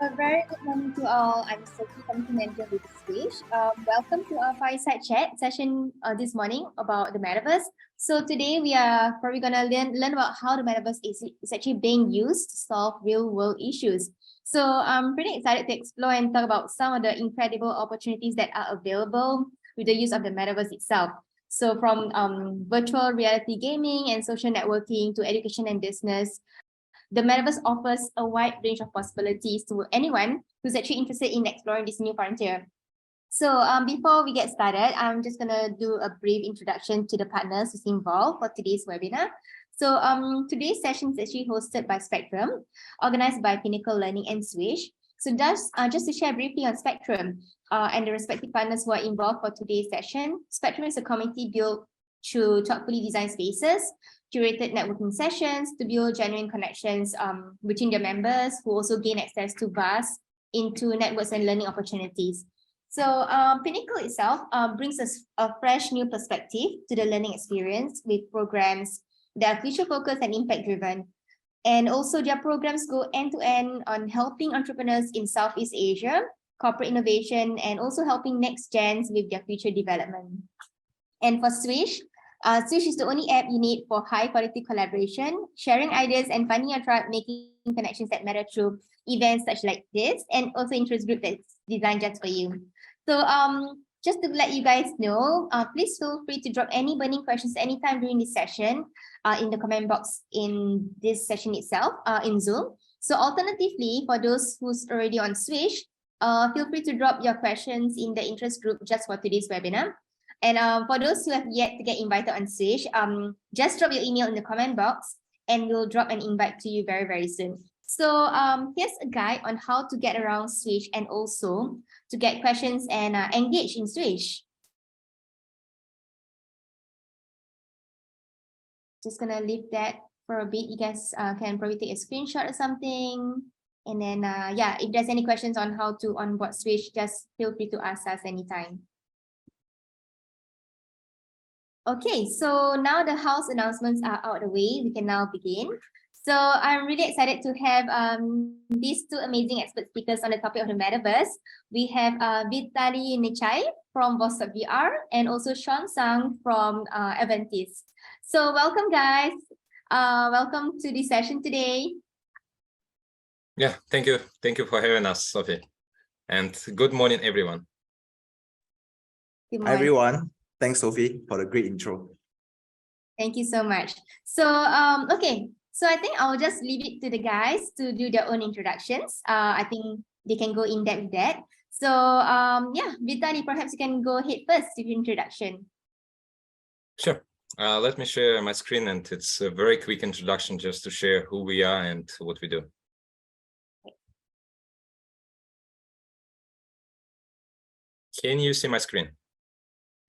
A very good morning to all. I'm Sophie from Technopreneur with Switch. Welcome to our fireside chat session this morning about the Metaverse. So today we are probably going to learn about how the Metaverse is actually being used to solve real world issues. So I'm pretty excited to explore and talk about some of the incredible opportunities that are available with the use of the Metaverse itself. So from virtual reality gaming and social networking to education and business, the Metaverse offers a wide range of possibilities to anyone who's actually interested in exploring this new frontier. So before we get started, I'm just going to do a brief introduction to the partners who's involved for today's webinar. So today's session is actually hosted by Spectrum, organized by Pinnacle Learning and Switch. So just to share briefly on Spectrum and the respective partners who are involved for today's session, Spectrum is a community built through thoughtfully designed spaces, curated networking sessions to build genuine connections between their members who also gain access to vast into networks and learning opportunities. So Pinnacle itself brings us a fresh new perspective to the learning experience with programs that are future focused and impact driven. And also their programs go end to end on helping entrepreneurs in Southeast Asia, corporate innovation, and also helping next gens with their future development. And for Swish, Swish is the only app you need for high quality collaboration, sharing ideas and finding your tribe, making connections that matter through events such like this, and also interest group that's designed just for you. So just to let you guys know, please feel free to drop any burning questions anytime during this session in the comment box in this session itself in Zoom. So alternatively, for those who's already on Swish, feel free to drop your questions in the interest group just for today's webinar. And for those who have yet to get invited on Switch, just drop your email in the comment box and we'll drop an invite to you very, very soon. So here's a guide on how to get around Switch and also to get questions and engage in Switch. Just gonna leave that for a bit. You guys can probably take a screenshot or something. And then, yeah, if there's any questions on how to onboard Switch, just feel free to ask us anytime. Okay, so now the house announcements are out of the way, we can now begin. So I'm really excited to have these two amazing expert speakers on the topic of the Metaverse. We have Vitaliy Nechaev from Vostok VR and also Sean Sang from Aventis. So welcome guys, welcome to the session today. Yeah, thank you. Thank you for having us, Sophie. And good morning, everyone. Good morning. Hi, everyone. Thanks, Sophie, for the great intro. Thank you so much. So, okay, so I think I'll just leave it to the guys to do their own introductions. I think they can go in depth with that. So, yeah, Vitaly, perhaps you can go ahead first with your introduction. Sure. Let me share my screen, and it's a very quick introduction just to share who we are and what we do. Can you see my screen?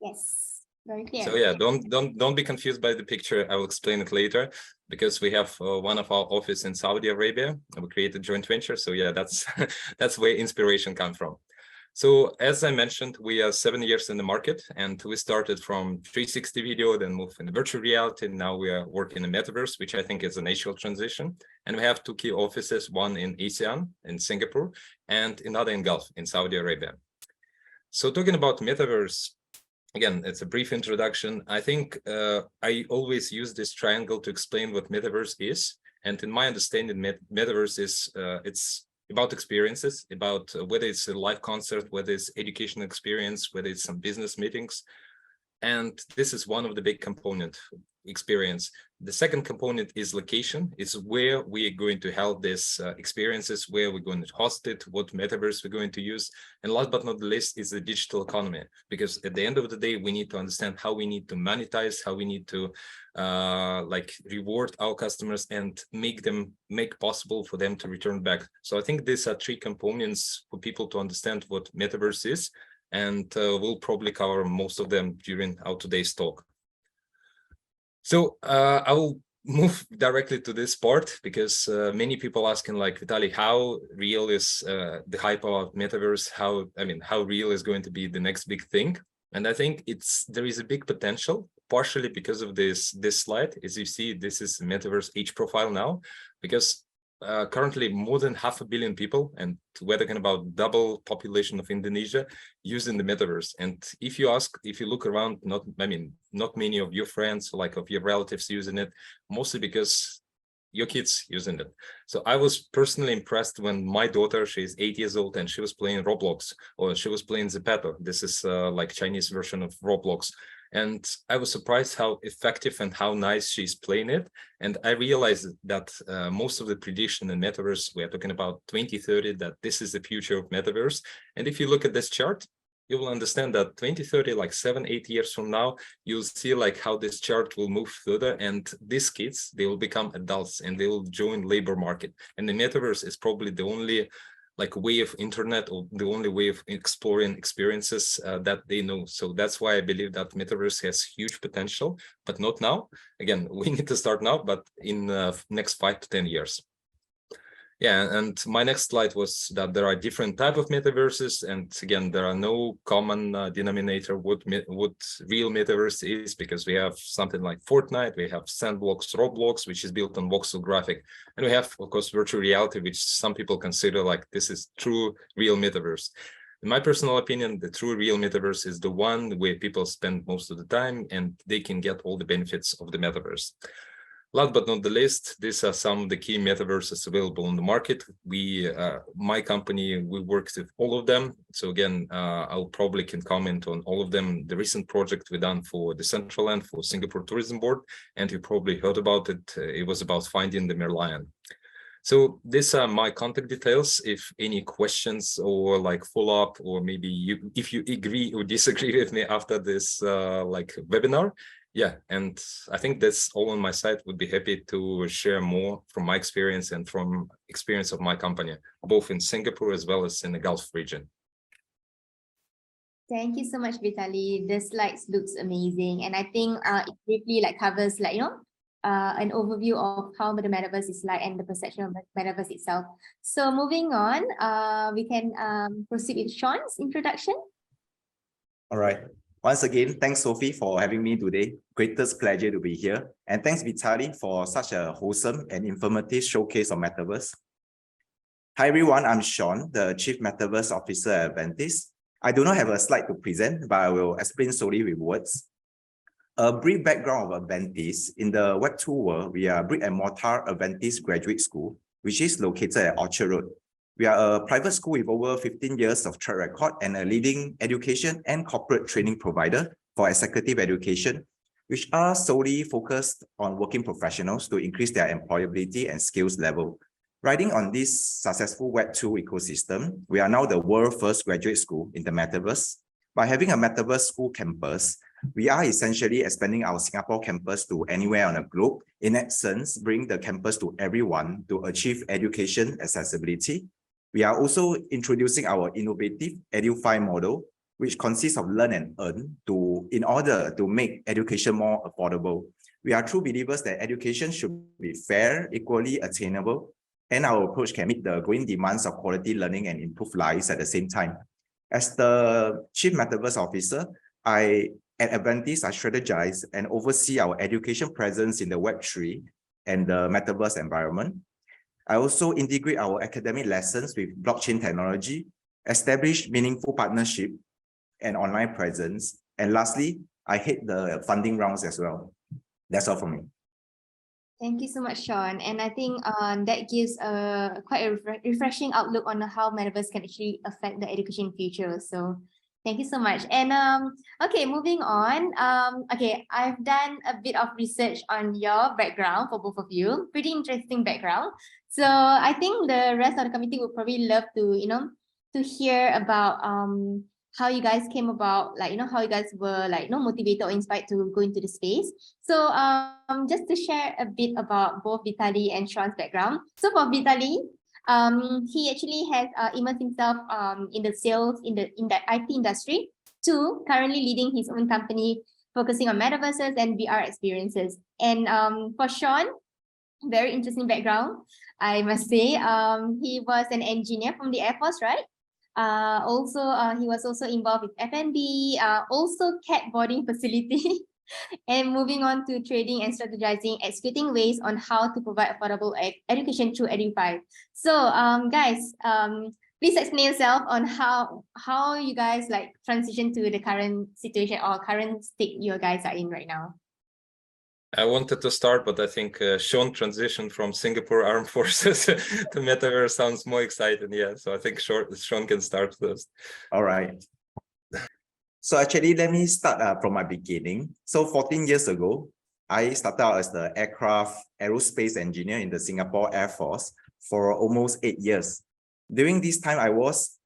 Yes. Very clear. So yeah, don't be confused by the picture. I will explain it later because we have one of our office in Saudi Arabia. We created a joint venture. So yeah, that's that's where inspiration comes from. So as I mentioned, we are 7 years in the market, and we started from 360 video, then moved into virtual reality. Now we are working in Metaverse, which I think is a natural transition. And we have two key offices, one in ASEAN in Singapore and another in Gulf in Saudi Arabia. So talking about Metaverse, again, it's a brief introduction. I think I always use this triangle to explain what Metaverse is. And in my understanding, Metaverse is it's about experiences, about whether it's a live concert, whether it's educational experience, whether it's some business meetings. And this is one of the big component experience. The second component is location. It's where we are going to have these experiences, where we're going to host it, what metaverse we're going to use. And last but not the least is the digital economy, because at the end of the day, we need to understand how we need to monetize, how we need to like reward our customers and make possible for them to return back. So I think these are three components for people to understand what metaverse is. And we'll probably cover most of them during our today's talk. So I will move directly to this part because many people asking like, Vitaly, how real is the hype about Metaverse? How real is going to be the next big thing? And I think there is a big potential, partially because of this slide. As you see, this is Metaverse age profile now, because currently more than 500 million people, and we're talking about double population of Indonesia using the metaverse. And if you look around, not many of your friends, like of your relatives using it, mostly because your kids using it. So I was personally impressed when my daughter, she's 8 years old, and she was playing Roblox, or she was playing Zepeto. This is like Chinese version of Roblox. And I was surprised how effective and how nice she's playing it. And I realized that most of the prediction in Metaverse, we are talking about 2030, that this is the future of Metaverse. And if you look at this chart, you will understand that 2030, like 7-8 years from now, you'll see like how this chart will move further, and these kids, they will become adults and they will join labor market. And the Metaverse is probably the only like way of internet, or the only way of exploring experiences that they know. So that's why I believe that Metaverse has huge potential, but not now. Again, we need to start now, but in next 5 to 10 years. Yeah, and my next slide was that there are different type of metaverses, and again, there are no common denominator what real metaverse is, because we have something like Fortnite, we have Sandbox, Roblox, which is built on voxel graphic, and we have, of course, virtual reality, which some people consider like this is true real metaverse. In my personal opinion, the true real metaverse is the one where people spend most of the time and they can get all the benefits of the metaverse. Last but not the least, these are some of the key metaverses available on the market. My company, we worked with all of them. So again, I'll probably can comment on all of them. The recent project we done for Decentraland, for Singapore Tourism Board, and you probably heard about it. It was about finding the Merlion. So these are my contact details. If any questions or like follow up, or maybe if you agree or disagree with me after this like webinar, yeah, and I think that's all on my side. Would be happy to share more from my experience and from experience of my company, both in Singapore as well as in the Gulf region. Thank you so much, Vitaly. The slides looks amazing, and I think it briefly like covers like an overview of how the metaverse is like and the perception of the metaverse itself. So moving on, we can proceed with Sean's introduction. All right. Once again, thanks, Sophie, for having me today. Greatest pleasure to be here. And thanks, Vitali, for such a wholesome and informative showcase of Metaverse. Hi, everyone. I'm Sean, the Chief Metaverse Officer at Ventis. I do not have a slide to present, but I will explain solely with words. A brief background of Ventis. In the Web2 world, we are brick and mortar Ventis Graduate School, which is located at Orchard Road. We are a private school with over 15 years of track record and a leading education and corporate training provider for executive education, which are solely focused on working professionals to increase their employability and skills level. Riding on this successful Web2 ecosystem, we are now the world's first graduate school in the Metaverse. By having a Metaverse school campus, we are essentially expanding our Singapore campus to anywhere on the globe. In essence, bring the campus to everyone to achieve education accessibility. We are also introducing our innovative EduFi model, which consists of learn and earn in order to make education more affordable. We are true believers that education should be fair, equally attainable, and our approach can meet the growing demands of quality learning and improve lives at the same time. As the Chief Metaverse Officer, at Advantis, I strategize and oversee our education presence in the Web3 and the Metaverse environment. I also integrate our academic lessons with blockchain technology, establish meaningful partnership and online presence. And lastly, I hit the funding rounds as well. That's all from me. Thank you so much, Sean. And I think that gives quite a refreshing outlook on how Metaverse can actually affect the education future. So thank you so much. And okay, moving on. Okay, I've done a bit of research on your background for both of you. Pretty interesting background. So I think the rest of the committee would probably love to, to hear about how you guys came about, like, how you guys were like, motivated or inspired to go into the space. So just to share a bit about both Vitaly and Sean's background. So for Vitaly, he actually has immersed himself in the sales in the IT industry to currently leading his own company focusing on metaverses and VR experiences. And for Sean, very interesting background, I must say. He was an engineer from the Air Force, right? Also, he was also involved with F&B, also cat boarding facility. And moving on to trading and strategizing, executing ways on how to provide affordable education through Edify. So, guys, please explain yourself on how you guys like transition to the current situation or current state you guys are in right now. I wanted to start, but I think Sean transition from Singapore Armed Forces to Metaverse sounds more exciting. Yeah, so I think Sean can start first. All right. So actually, let me start from my beginning. So 14 years ago, I started out as the aerospace engineer in the Singapore Air Force for almost 8 years. During this time, I was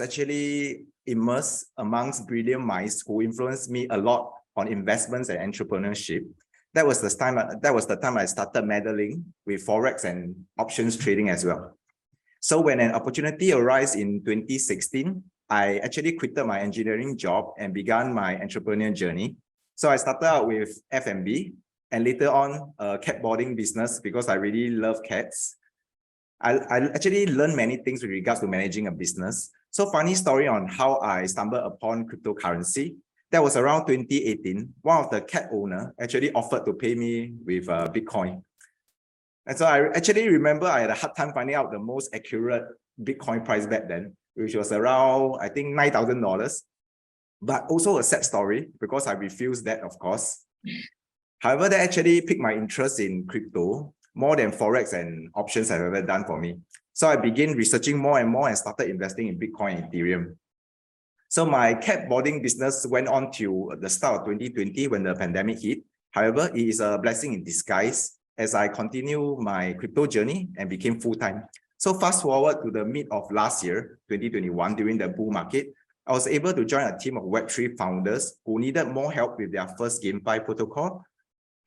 actually immersed amongst brilliant minds who influenced me a lot on investments and entrepreneurship. That was the time I started meddling with Forex and options trading as well. So when an opportunity arose in 2016, I actually quitted my engineering job and began my entrepreneurial journey. So I started out with F&B and later on a cat boarding business because I really love cats. I actually learned many things with regards to managing a business. So funny story on how I stumbled upon cryptocurrency. That was around 2018. One of the cat owner actually offered to pay me with Bitcoin. And so I actually remember I had a hard time finding out the most accurate Bitcoin price back then, which was around, I think, $9,000. But also a sad story because I refused that, of course. However, that actually piqued my interest in crypto more than Forex and options have ever done for me. So I began researching more and more and started investing in Bitcoin and Ethereum. So my cat boarding business went on to the start of 2020 when the pandemic hit. However, it is a blessing in disguise as I continue my crypto journey and became full-time. So fast forward to the mid of last year, 2021, during the bull market, I was able to join a team of Web3 founders who needed more help with their first GameFi protocol.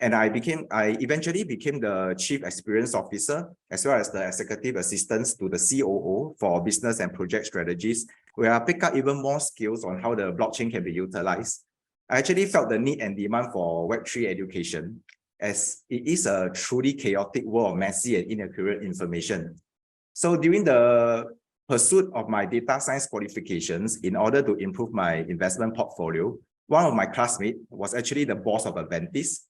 And I eventually became the Chief Experience Officer, as well as the Executive Assistant to the COO for business and project strategies, where I pick up even more skills on how the blockchain can be utilized. I actually felt the need and demand for Web3 education, as it is a truly chaotic world of messy and inaccurate information. So during the pursuit of my data science qualifications in order to improve my investment portfolio, one of my classmates was actually the boss of Aventis.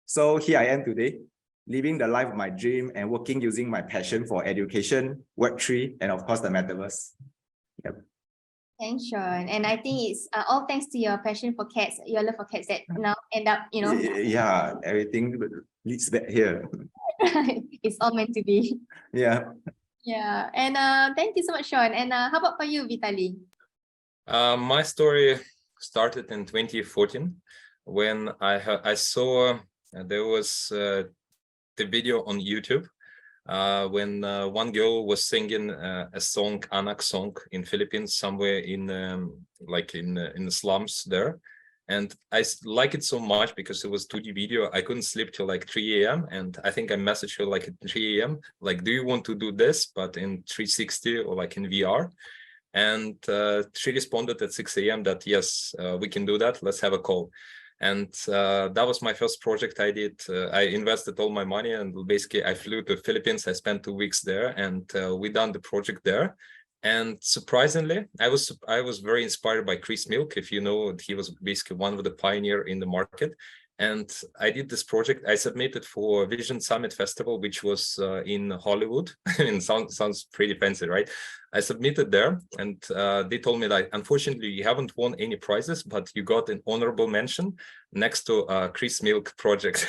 So here I am today, living the life of my dream and working using my passion for education, Web3, and of course the Metaverse. Yep. Thanks, Sean. And I think it's all thanks to your passion for cats, your love for cats that now end up, you know. Yeah, everything leads back here. It's all meant to be. Yeah. Yeah. And thank you so much, Sean. And how about for you, Vitaly? My story started in 2014 when I saw there was the video on YouTube when one girl was singing a song, anak song in Philippines, somewhere in in the slums there. And I like it so much because it was 2D video. I couldn't sleep till like 3 a.m. And I think I messaged her like at 3 a.m. Like, do you want to do this, but in 360 or like in VR? And she responded at 6 a.m. that yes, we can do that. Let's have a call. And that was my first project I did. I invested all my money and basically I flew to Philippines. I spent 2 weeks there and we done the project there. And surprisingly, I was very inspired by Chris Milk. If you know, he was basically one of the pioneer in the market. And I did this project. I submitted for Vision Summit Festival, which was in Hollywood. And sounds pretty fancy, right? I submitted there and they told me that unfortunately you haven't won any prizes, but you got an honorable mention next to Chris Milk project.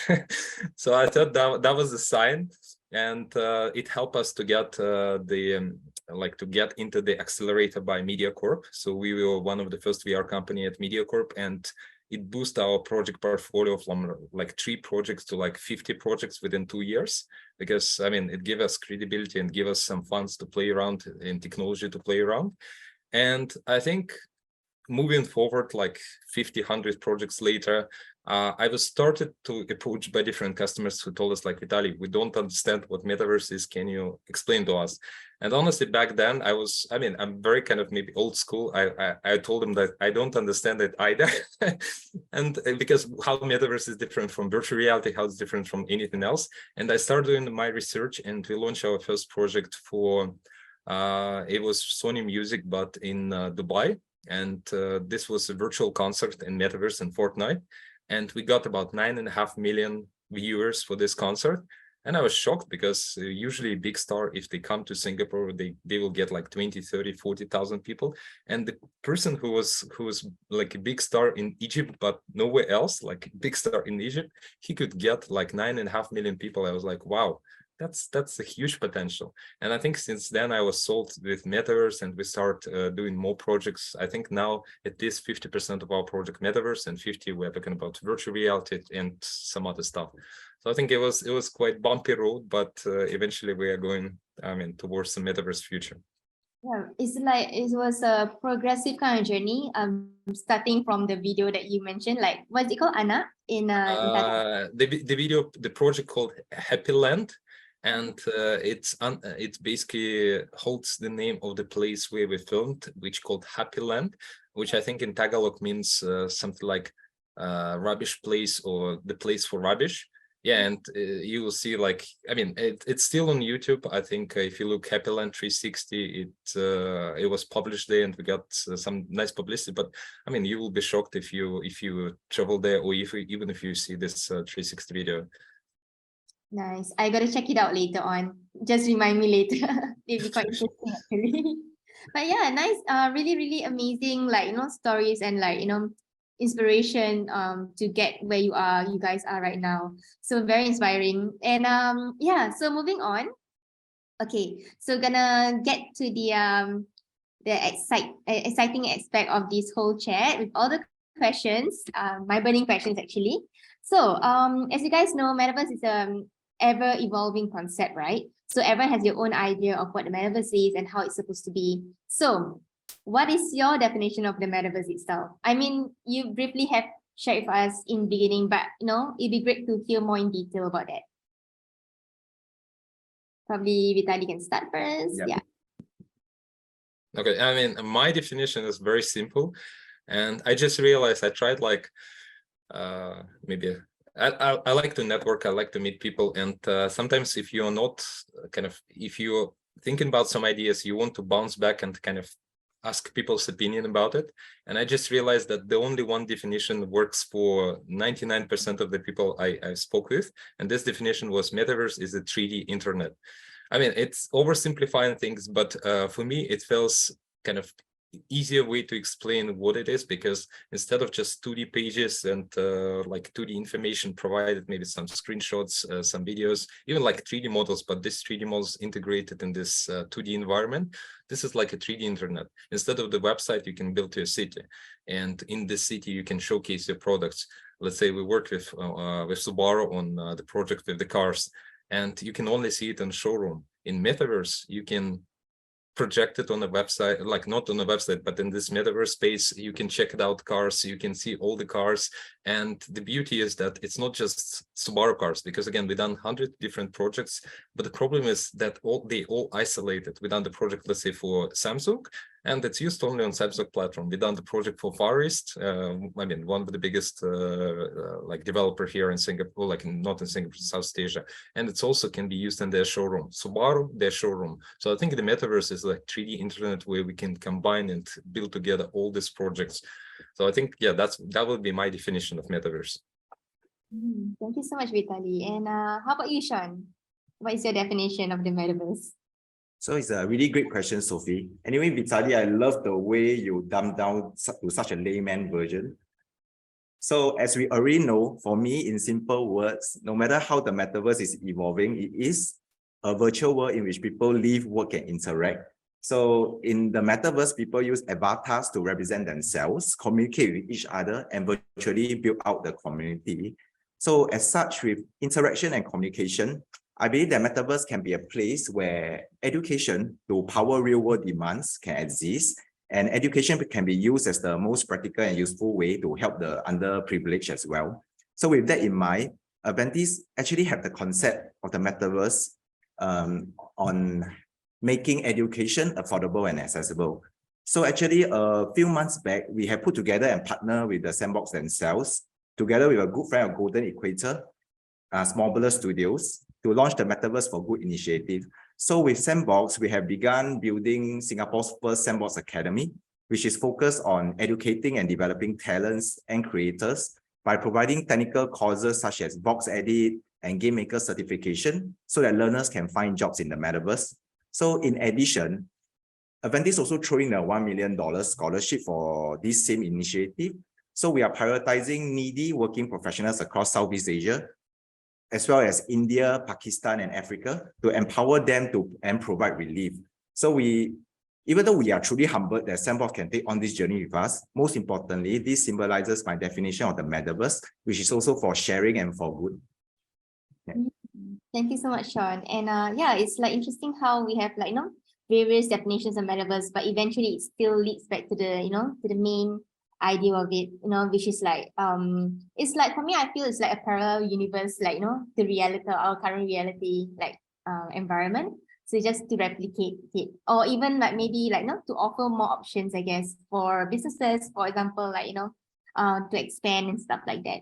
So I thought that was a sign, and it helped us to get to get into the accelerator by MediaCorp. So we were one of the first VR company at MediaCorp, and it boosted our project portfolio from like 3 projects to like 50 projects within 2 years. Because I mean, it gave us credibility and give us some funds to play around in technology to play around. And I think moving forward, like 100 projects later, I was started to approach by different customers who told us like, Vitaliy, we don't understand what Metaverse is. Can you explain to us? And honestly, back then I'm very kind of maybe old school. I told them that I don't understand it either. And because how Metaverse is different from virtual reality, how it's different from anything else. And I started doing my research and we launched our first project for, it was Sony Music, but in Dubai. And this was a virtual concert in Metaverse and Fortnite. and we got about 9.5 million viewers for this concert. And I was shocked because usually a big star, if they come to Singapore, they will get like 20, 30, 40,000 people. And the person who was like a big star in Egypt, but nowhere else, like big star in Egypt, he could get like 9.5 million people. I was like, wow, that's a huge potential. And I think since then I was sold with Metaverse, and we start doing more projects. I think now at least 50% of our project Metaverse, and 50 we're talking about virtual reality and some other stuff. So I think it was quite bumpy road, but eventually we are going, I mean, towards the Metaverse future. Yeah, it's like it was a progressive kind of journey. Starting from the video that you mentioned, like what's it called, Anna? In the project called Happy Land, and it basically holds the name of the place where we filmed, which called Happy Land, which I think in Tagalog means something like rubbish place, or the place for rubbish. Yeah, and you will see, like, I mean, it's still on YouTube. I think if you look Happy Land 360, it was published there, and we got some nice publicity. But I mean, you will be shocked if you travel there, or even if you see this 360 video. Nice. I gotta check it out later on. Just remind me later. It'll be quite interesting actually. But yeah, nice. Really, really amazing. Like, you know, stories and like, you know, inspiration to get where you guys are right now. So very inspiring. And yeah, so moving on. Okay, so gonna get to the exciting aspect of this whole chat with all the questions, my burning questions actually. So as you guys know, Metaverse is ever evolving concept, right? So everyone has your own idea of what the Metaverse is and how it's supposed to be. So what is your definition of the Metaverse itself? I mean, you briefly have shared with us in the beginning, but you know, it'd be great to hear more in detail about that. Probably Vitaliy can start first. Yep. Yeah. Okay, I mean, my definition is very simple, and I just realized I tried like maybe I like to network, I like to meet people, and sometimes if you're not if you're thinking about some ideas, you want to bounce back and kind of ask people's opinion about it. And I just realized that the only one definition works for 99% of the people I spoke with, and this definition was Metaverse is a 3D internet. I mean, it's oversimplifying things, but for me, it feels kind of easier way to explain what it is, because instead of just 2D pages and like 2D information provided, maybe some screenshots, some videos, even like 3D models, but this 3D models integrated in this 2D environment, this is like a 3D internet. Instead of the website, you can build to a city, and in this city you can showcase your products. Let's say we work with Subaru on the project with the cars, and you can only see it in showroom. In Metaverse, you can project it on a website, like not on a website, but in this Metaverse space, you can check it out cars, you can see all the cars. And the beauty is that it's not just Subaru cars, because again, we've done 100 different projects, but the problem is that they all isolated. We've done the project, let's say, for Samsung, and it's used only on Samsung platform. We've done the project for Far East, I mean, one of the biggest like developer here in Singapore, like not in Singapore, South Asia, and it's also can be used in their showroom. Subaru, their showroom. So I think the Metaverse is like 3D internet where we can combine and build together all these projects. So I think, yeah, that would be my definition of Metaverse. Thank you so much, Vitaly. And how about you, Sean? What is your definition of the Metaverse? So it's a really great question, Sophie. Anyway, Vitaly, I love the way you dumb down to such a layman version. So as we already know, for me, in simple words, no matter how the Metaverse is evolving, it is a virtual world in which people live, work, and interact. So in the Metaverse, people use avatars to represent themselves, communicate with each other, and virtually build out the community. So as such, with interaction and communication, I believe that Metaverse can be a place where education to power real-world demands can exist, and education can be used as the most practical and useful way to help the underprivileged as well. So with that in mind, Avantis actually have the concept of the Metaverse on making education affordable and accessible. So actually, a few months back, we have put together and partnered with the Sandbox themselves, together with a good friend of Golden Equator, Smobbler Studios, to launch the Metaverse for Good initiative. So with Sandbox, we have begun building Singapore's first Sandbox Academy, which is focused on educating and developing talents and creators by providing technical courses such as box edit and game maker certification so that learners can find jobs in the metaverse. So in addition, Avanti is also throwing a $1 million scholarship for this same initiative. So we are prioritizing needy working professionals across Southeast Asia, as well as India, Pakistan, and Africa, to empower them and provide relief. So even though we are truly humbled that Sandbox can take on this journey with us, most importantly, this symbolizes my definition of the metaverse, which is also for sharing and for good. Yeah. Thank you so much, Sean. And yeah, it's like interesting how we have like, various definitions of metaverse, but eventually it still leads back to the, to the main idea of it, which is like, it's like, for me, I feel it's like a parallel universe, like, the reality, our current reality, like, environment. So just to replicate it, or even like maybe like, to offer more options, I guess, for businesses, for example, like, to expand and stuff like that.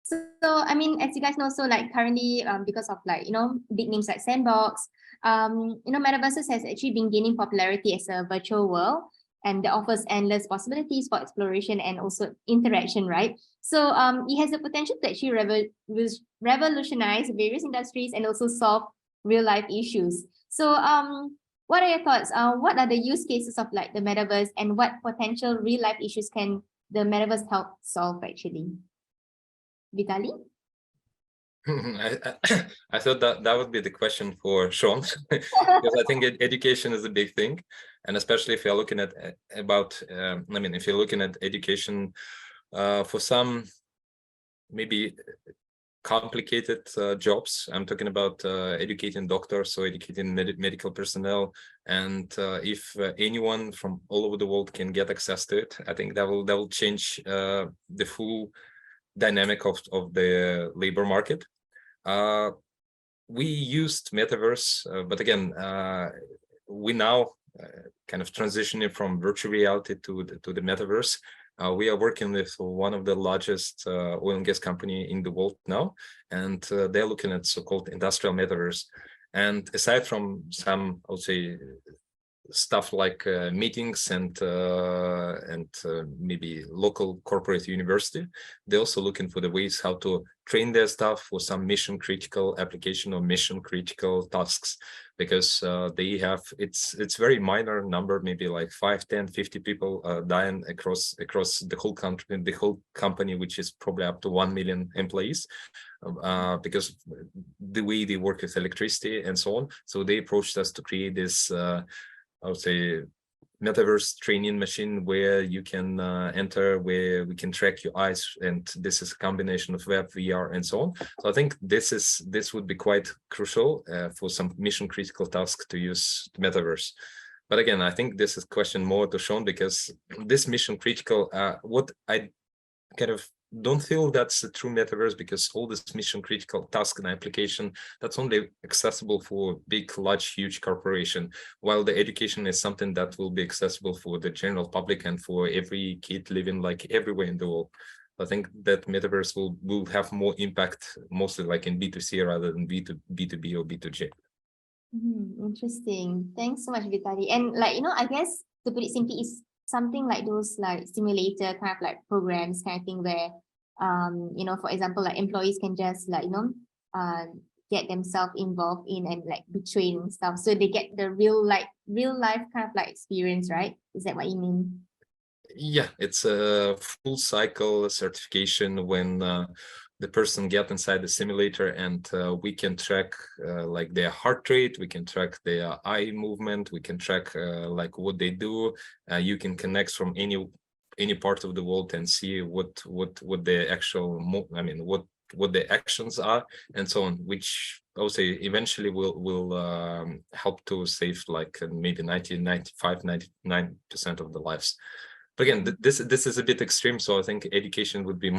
So I mean, as you guys know, so like currently, because of like, big names like Sandbox, Metaverses has actually been gaining popularity as a virtual world, and that offers endless possibilities for exploration and also interaction, right? So it has the potential to actually revolutionize various industries and also solve real life issues. So what are your thoughts? What are the use cases of like the metaverse, and what potential real life issues can the metaverse help solve actually? Vitaly? I thought that would be the question for Sean, because I think education is a big thing, and especially if you're looking at if you're looking at education for some maybe complicated jobs. I'm talking about educating doctors or educating medical personnel, and if anyone from all over the world can get access to it, I think that will change the full dynamic of the labor market. We used Metaverse, but again, we now kind of transitioning from virtual reality to the Metaverse. We are working with one of the largest oil and gas company in the world now, and they're looking at so-called industrial Metaverse. And aside from some, I would say, stuff like meetings and maybe local corporate university, they're also looking for the ways how to train their staff for some mission critical application or mission critical tasks, because they have it's very minor number, maybe like 5, 10, 50 people dying across the whole country, the whole company, which is probably up to 1 million employees, because the way they work with electricity and so on. So they approached us to create this I would say metaverse training machine where you can enter, where we can track your eyes, and this is a combination of web, VR, and so on. So I think this would be quite crucial for some mission critical tasks to use the metaverse. But again, I think this is a question more to Sean, because this mission critical, what I kind of don't feel that's a true metaverse, because all this mission critical task and application, that's only accessible for big, large, huge corporation, while the education is something that will be accessible for the general public and for every kid living like everywhere in the world. I think that metaverse will have more impact, mostly like in B2C rather than B2B or B2G. Interesting. Thanks so much, Vitali. And like, I guess to put it simply, is something like those like simulator kind of like programs kind of thing where, for example, like employees can just like, get themselves involved in and like be trained and stuff. So they get the real life kind of like experience, right? Is that what you mean? Yeah, it's a full cycle certification when the person get inside the simulator, and we can track like their heart rate, we can track their eye movement, we can track like what they do. You can connect from any part of the world and see what the actual what the actions are and so on, which I would say eventually will help to save like maybe 99% of the lives. But again, this is a bit extreme, so I think education would be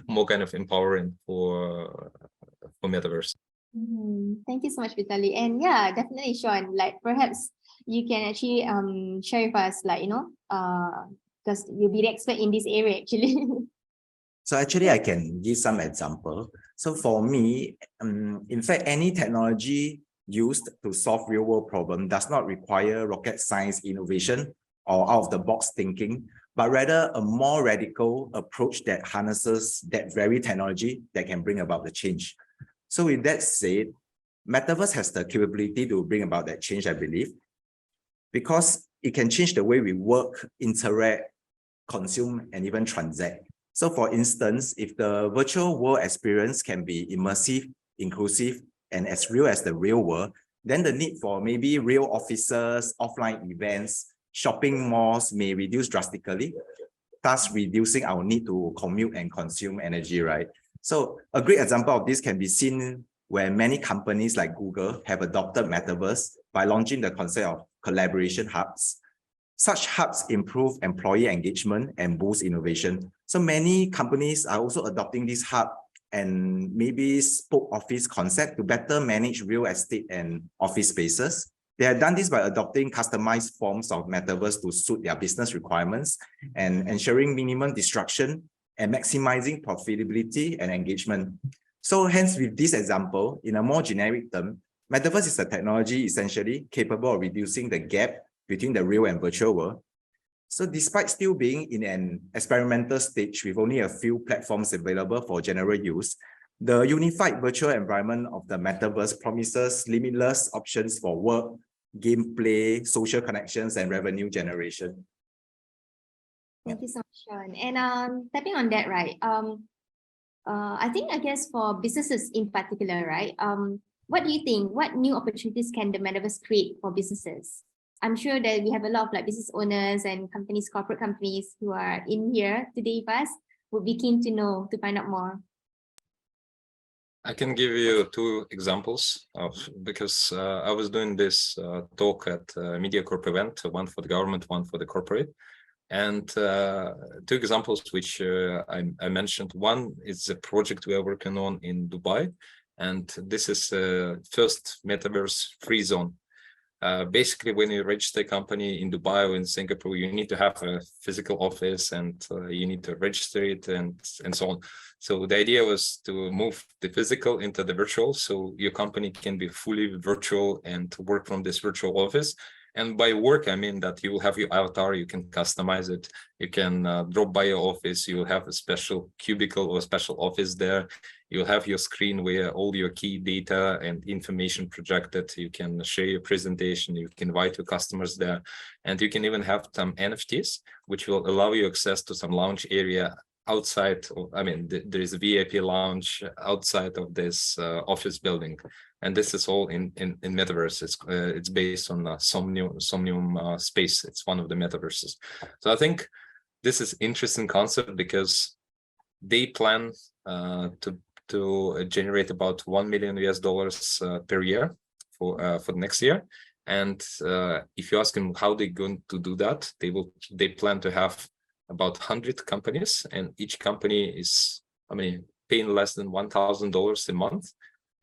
more kind of empowering for metaverse. Thank you so much, Vitali. And yeah, definitely, Sean, like perhaps you can actually share with us, like, because you'll be the expert in this area actually. So actually, I can give some example. So for me, in fact, any technology used to solve real world problem does not require rocket science innovation or out of the box thinking, but rather a more radical approach that harnesses that very technology that can bring about the change. So with that said, Metaverse has the capability to bring about that change, I believe, because it can change the way we work, interact, consume, and even transact. So for instance, if the virtual world experience can be immersive, inclusive, and as real as the real world, then the need for maybe real offices, offline events, shopping malls may reduce drastically, thus reducing our need to commute and consume energy, right? So a great example of this can be seen where many companies like Google have adopted Metaverse by launching the concept of collaboration hubs. Such hubs improve employee engagement and boost innovation. So many companies are also adopting this hub and maybe spoke office concept to better manage real estate and office spaces. They have done this by adopting customized forms of Metaverse to suit their business requirements and ensuring minimum disruption and maximizing profitability and engagement. So hence, with this example, in a more generic term, Metaverse is a technology essentially capable of reducing the gap between the real and virtual world. So despite still being in an experimental stage with only a few platforms available for general use, the unified virtual environment of the Metaverse promises limitless options for work, gameplay, social connections, and revenue generation. Thank you so much, Sean. And tapping on that, right? I guess for businesses in particular, right? What do you think? What new opportunities can the Metaverse create for businesses? I'm sure that we have a lot of business owners and companies, corporate companies who are in here today with us, would be keen to know, to find out more. I can give you two examples because I was doing this talk at Media Corp event, one for the government, one for the corporate. And two examples which I mentioned. One is a project we are working on in Dubai, and this is first Metaverse free zone. Basically, when you register a company in Dubai or in Singapore, you need to have a physical office and you need to register it and so on. So the idea was to move the physical into the virtual, so your company can be fully virtual and work from this virtual office. And by work, I mean that you will have your avatar, you can customize it, you can drop by your office, you will have a special cubicle or special office there. You'll have your screen where all your key data and information projected. You can share your presentation, you can invite your customers there, and you can even have some NFTs, which will allow you access to some lounge area outside. There is a VIP lounge outside of this office building. And this is all in Metaverse. It's based on Somnium space. It's one of the Metaverses. So I think this is interesting concept because they plan to generate about $1 million per year for next year. And if you ask them how they're going to do that, they plan to have about 100 companies, and each company is paying less than $1,000 a month.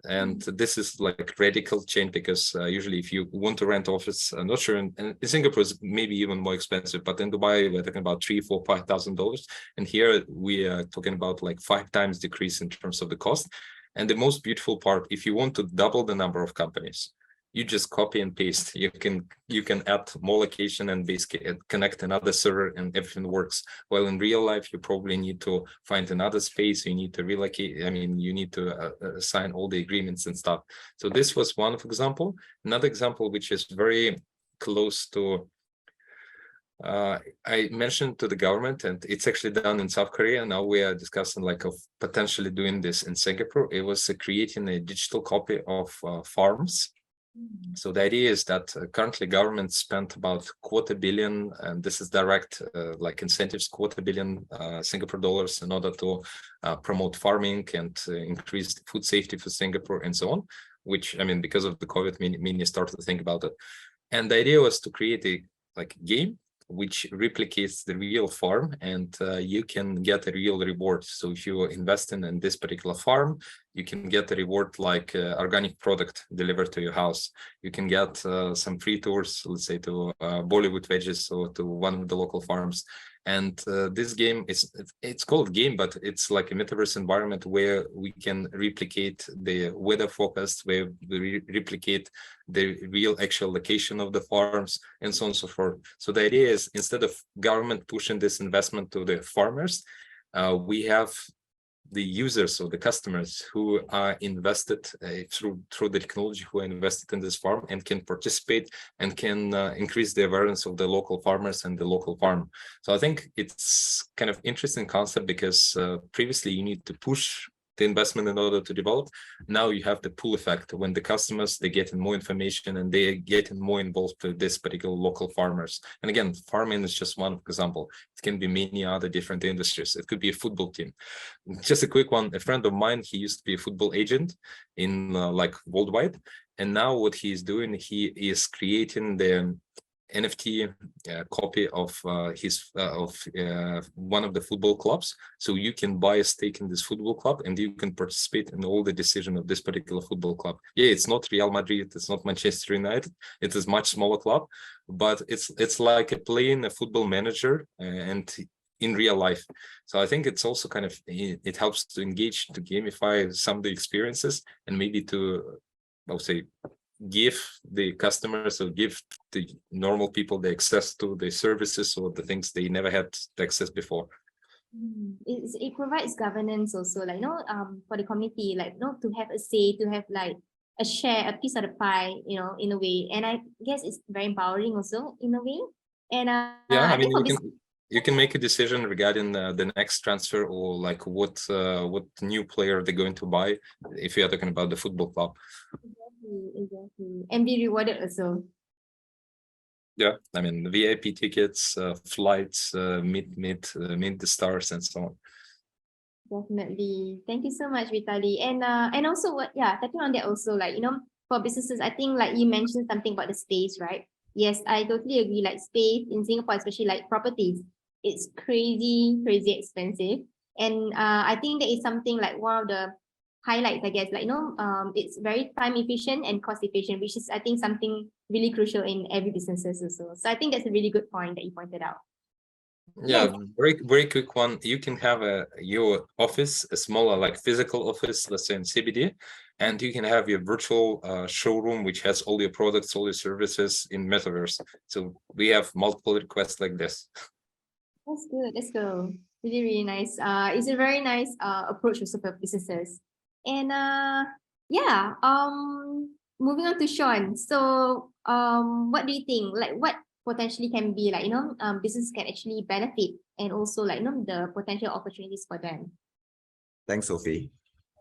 And this is like radical change because usually if you want to rent office, I'm not sure, and in Singapore is maybe even more expensive, but in Dubai we're talking about $3,000, $4,000, $5,000, and here we are talking about like 5 times decrease in terms of the cost. And the most beautiful part, if you want to double the number of companies, you just copy and paste. You can add more location and basically connect another server and everything works. While in real life, you probably need to find another space. You need to relocate. You need to sign all the agreements and stuff. So this was one example. Another example, which is very close to, I mentioned to the government, and it's actually done in South Korea. Now we are discussing of potentially doing this in Singapore. It was creating a digital copy of farms. So the idea is that currently government spent about $250 million, and this is direct incentives, $250 million Singapore dollars in order to promote farming and increase food safety for Singapore and so on, which, because of the COVID, many started to think about it. And the idea was to create a game which replicates the real farm, and you can get a real reward. So if you invest in this particular farm, you can get a reward like organic product delivered to your house. You can get some free tours, let's say to Bollywood Veggies or to one of the local farms. And this game is, it's called game, but it's like a metaverse environment where we can replicate the weather forecast, where we replicate the real actual location of the farms and so on and so forth. So the idea is, instead of government pushing this investment to the farmers, we have the users or the customers who are invested through the technology, who are invested in this farm and can participate and can increase the awareness of the local farmers and the local farm. So I think it's kind of interesting concept, because previously you need to push the investment in order to develop. Now you have the pull effect, when the customers, they get more information and they get more involved with this particular local farmers. And again, farming is just one example. It can be many other different industries. It could be a football team. Just a quick one, a friend of mine, he used to be a football agent in like worldwide. And now what he is doing, he is creating the NFT copy of one of the football clubs. So you can buy a stake in this football club and you can participate in all the decision of this particular football club. Yeah, it's not Real Madrid, it's not Manchester United, it is much smaller club, but it's like playing a football manager and in real life. So I think it's also kind of, it helps to engage, to gamify some of the experiences, and maybe to, I would say, give the customers or give the normal people the access to the services or the things they never had access before. It provides governance also, like, for the community, like, to have a say, to have like a share, a piece of the pie, in a way. And I guess it's very empowering also in a way. And yeah, I mean, you can make a decision regarding the next transfer, or like what new player they're going to buy, if you are talking about the football club. Exactly. And be rewarded also. Yeah, I mean, VIP tickets, flights, meet the stars and so on. Definitely. Thank you so much, Vitaly. And also touching on that also, like, for businesses, I think like you mentioned something about the space, right? Yes, I totally agree. Like, space in Singapore, especially like properties, it's crazy expensive. And I think that is something like one of the highlights, I guess, like, it's very time efficient and cost efficient, which is, I think, something really crucial in every businesses also. So I think that's a really good point that you pointed out. Yeah, very quick one. You can have your office, a smaller like physical office, let's say in CBD, and you can have your virtual showroom, which has all your products, all your services in Metaverse. So we have multiple requests like this. That's good. Let's go. Really nice. It's a very nice approach also for businesses. And moving on to Sean. So what do you think? Like, what potentially can be like, business can actually benefit, and also like, the potential opportunities for them? Thanks, Sophie.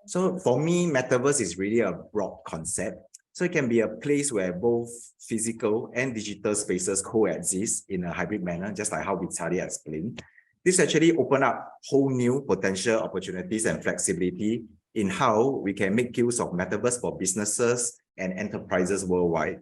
So for me, Metaverse is really a broad concept. So it can be a place where both physical and digital spaces coexist in a hybrid manner, just like how Vitaliy explained. This actually open up whole new potential opportunities and flexibility in how we can make use of Metaverse for businesses and enterprises worldwide.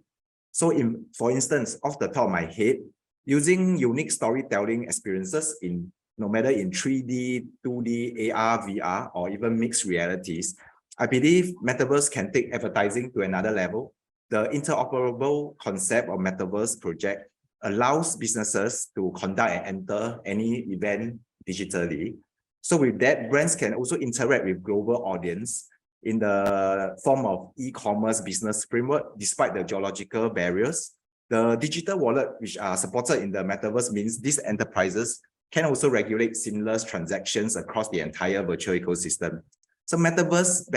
So for instance, off the top of my head, using unique storytelling experiences in no matter in 3D, 2D, AR, VR, or even mixed realities, I believe Metaverse can take advertising to another level. The interoperable concept of Metaverse project allows businesses to conduct and enter any event digitally. So with that, brands can also interact with global audience in the form of e-commerce business framework, despite the geological barriers. The digital wallet, which are supported in the Metaverse, means these enterprises can also regulate seamless transactions across the entire virtual ecosystem. So Metaverse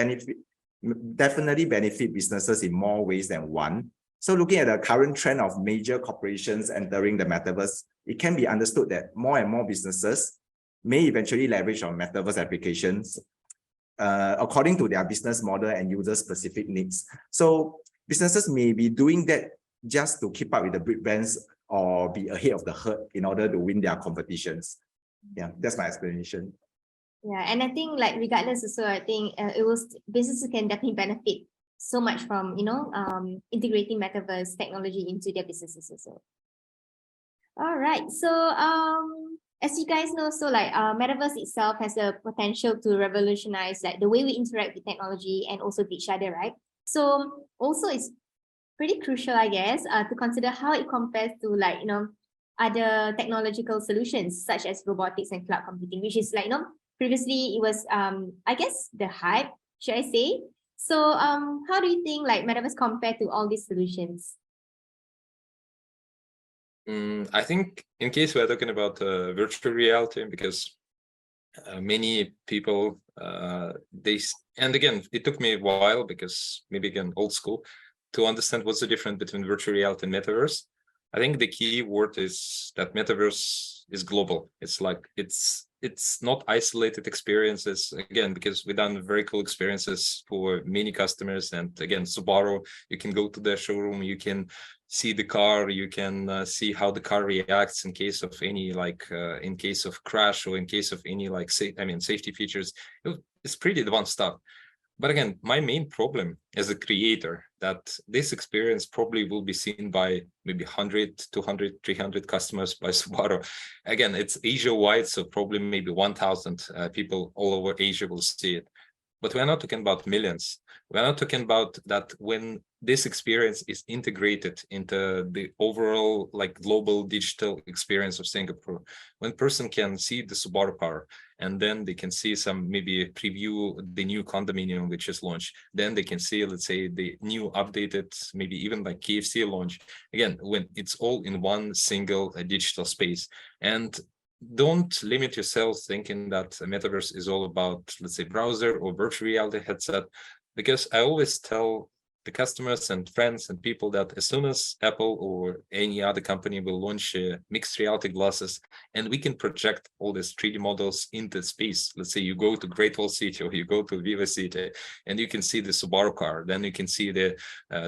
definitely benefit businesses in more ways than one. So looking at the current trend of major corporations entering the Metaverse, it can be understood that more and more businesses may eventually leverage on Metaverse applications according to their business model and user-specific needs. So businesses may be doing that just to keep up with the big brands or be ahead of the herd in order to win their competitions. Yeah, that's my explanation. Yeah, and I think like regardless also, I think businesses can definitely benefit so much from integrating Metaverse technology into their businesses also. All right, so as you guys know, so like Metaverse itself has the potential to revolutionize like the way we interact with technology and also with each other, right? So also it's pretty crucial, I guess, to consider how it compares to like, other technological solutions such as robotics and cloud computing, which is like, previously it was, I guess the hype, should I say? So how do you think like Metaverse compare to all these solutions? I think in case we're talking about virtual reality, because many people, and again, it took me a while because maybe again, old school, to understand what's the difference between virtual reality and metaverse. I think the key word is that metaverse is global. It's like, it's not isolated experiences, again, because we've done very cool experiences for many customers. And again, Subaru, you can go to their showroom, you can see the car, you can see how the car reacts in case of any in case of crash or in case of any safety features. It's pretty advanced stuff. But again, my main problem as a creator, that this experience probably will be seen by maybe 100, 200, 300 customers by Subaru. Again, it's Asia-wide, so probably maybe 1,000 people all over Asia will see it. But we're not talking about millions. We're not talking about that when this experience is integrated into the overall global digital experience of Singapore. When person can see the Subaru car, and then they can see some maybe preview the new condominium which is launched. Then they can see, let's say, the new updated, maybe even like KFC launch. Again, when it's all in one single digital space. And don't limit yourself thinking that metaverse is all about, let's say, browser or virtual reality headset, because I always tell the customers and friends and people that as soon as Apple or any other company will launch mixed reality glasses, and we can project all these 3D models into space. Let's say you go to Great Wall City or you go to Viva City, and you can see the Subaru car. Then you can see the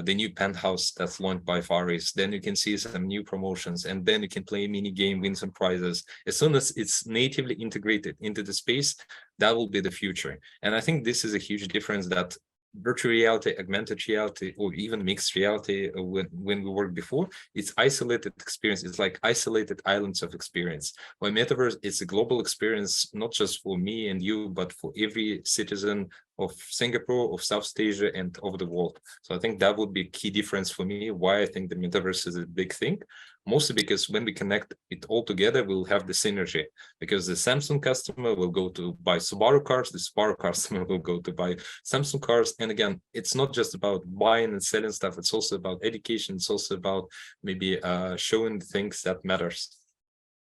new penthouse that's launched by Far East. Then you can see some new promotions, and then you can play a mini game, win some prizes. As soon as it's natively integrated into the space, that will be the future. And I think this is a huge difference that virtual reality, augmented reality, or even mixed reality, when we worked before, it's isolated experience. It's like isolated islands of experience. While metaverse, it's a global experience, not just for me and you, but for every citizen of Singapore, of South Asia, and of the world. So I think that would be a key difference for me, why I think the metaverse is a big thing. Mostly because when we connect it all together, we'll have the synergy, because the Samsung customer will go to buy Subaru cars, the Subaru customer will go to buy Samsung cars. And again, it's not just about buying and selling stuff, it's also about education, it's also about maybe showing things that matters.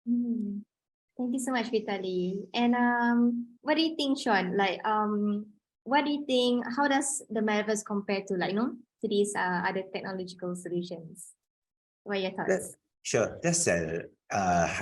Thank you so much, Vitaly. And what do you think, Sean? What do you think, how does the metaverse compare to to these other technological solutions? What are your thoughts? Sure, that's a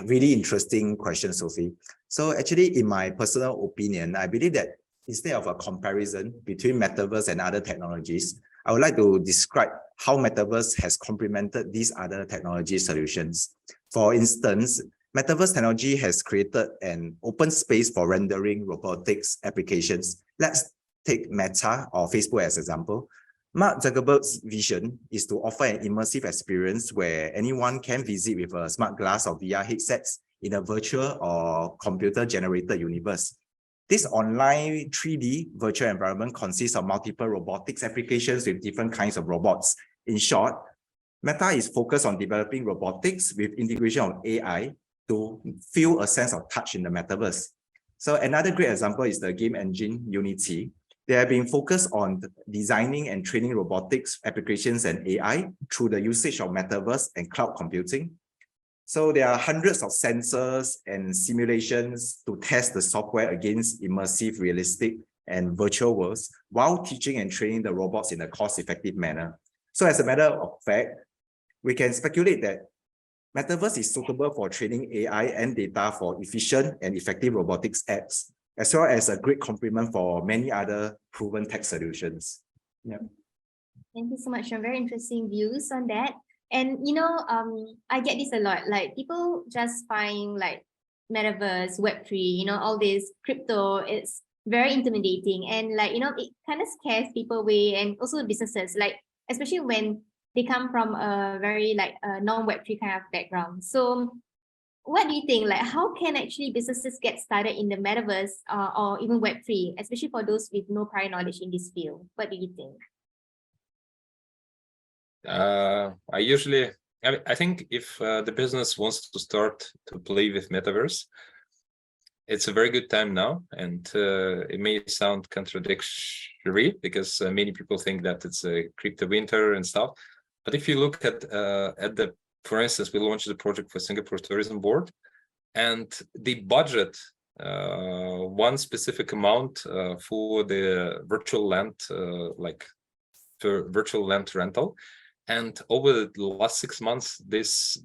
really interesting question, Sophie. So actually, in my personal opinion, I believe that instead of a comparison between metaverse and other technologies, I would like to describe how metaverse has complemented these other technology solutions. For instance, metaverse technology has created an open space for rendering robotics applications. Let's take Meta or Facebook as an example. Mark Zuckerberg's vision is to offer an immersive experience where anyone can visit with a smart glass or VR headsets in a virtual or computer-generated universe. This online 3D virtual environment consists of multiple robotics applications with different kinds of robots. In short, Meta is focused on developing robotics with integration of AI to feel a sense of touch in the metaverse. So another great example is the game engine Unity. They have been focused on designing and training robotics applications and AI through the usage of metaverse and cloud computing. So there are hundreds of sensors and simulations to test the software against immersive, realistic, and virtual worlds while teaching and training the robots in a cost-effective manner. So as a matter of fact, we can speculate that metaverse is suitable for training AI and data for efficient and effective robotics apps, as well as a great complement for many other proven tech solutions. Yeah. Thank you so much for very interesting views on that. And I get this a lot. Like people just find like metaverse, Web3, all this crypto, it's very intimidating. And it kind of scares people away, and also businesses, especially when they come from a very non-Web3 kind of background. So what do you think? Like, how can actually businesses get started in the metaverse or even Web3, especially for those with no prior knowledge in this field? What do you think? I think if the business wants to start to play with Metaverse, it's a very good time now, and it may sound contradictory because many people think that it's a crypto winter and stuff. But if you look at for instance, we launched the project for Singapore Tourism Board, and the budget one specific amount for the virtual land, like for virtual land rental. And over the last 6 months, this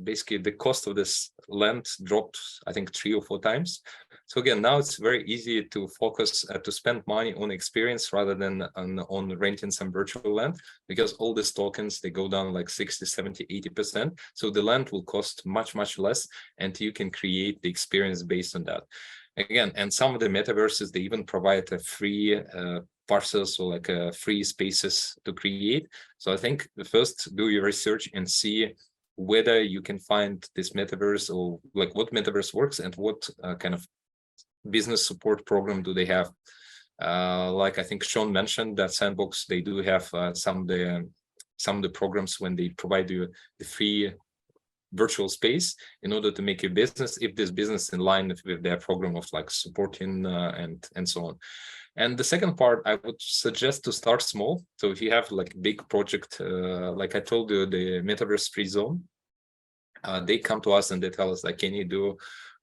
basically the cost of this land dropped, I think, 3 or 4 times. So again, now it's very easy to focus to spend money on experience rather than on renting some virtual land, because all these tokens, they go down like 60, 70, 80%. So the land will cost much, much less, and you can create the experience based on that. Again, and some of the metaverses, they even provide a free parcels or like free spaces to create. So I think first do your research and see whether you can find this metaverse, or like what metaverse works and what kind of business support program do they have. Like I think Sean mentioned that Sandbox, they do have some of the programs when they provide you the free virtual space in order to make your business, if this business in line with their program of like supporting and so on. And the second part, I would suggest to start small. So if you have like a big project, like I told you, the Metaverse Free Zone, they come to us and they tell us like, can you do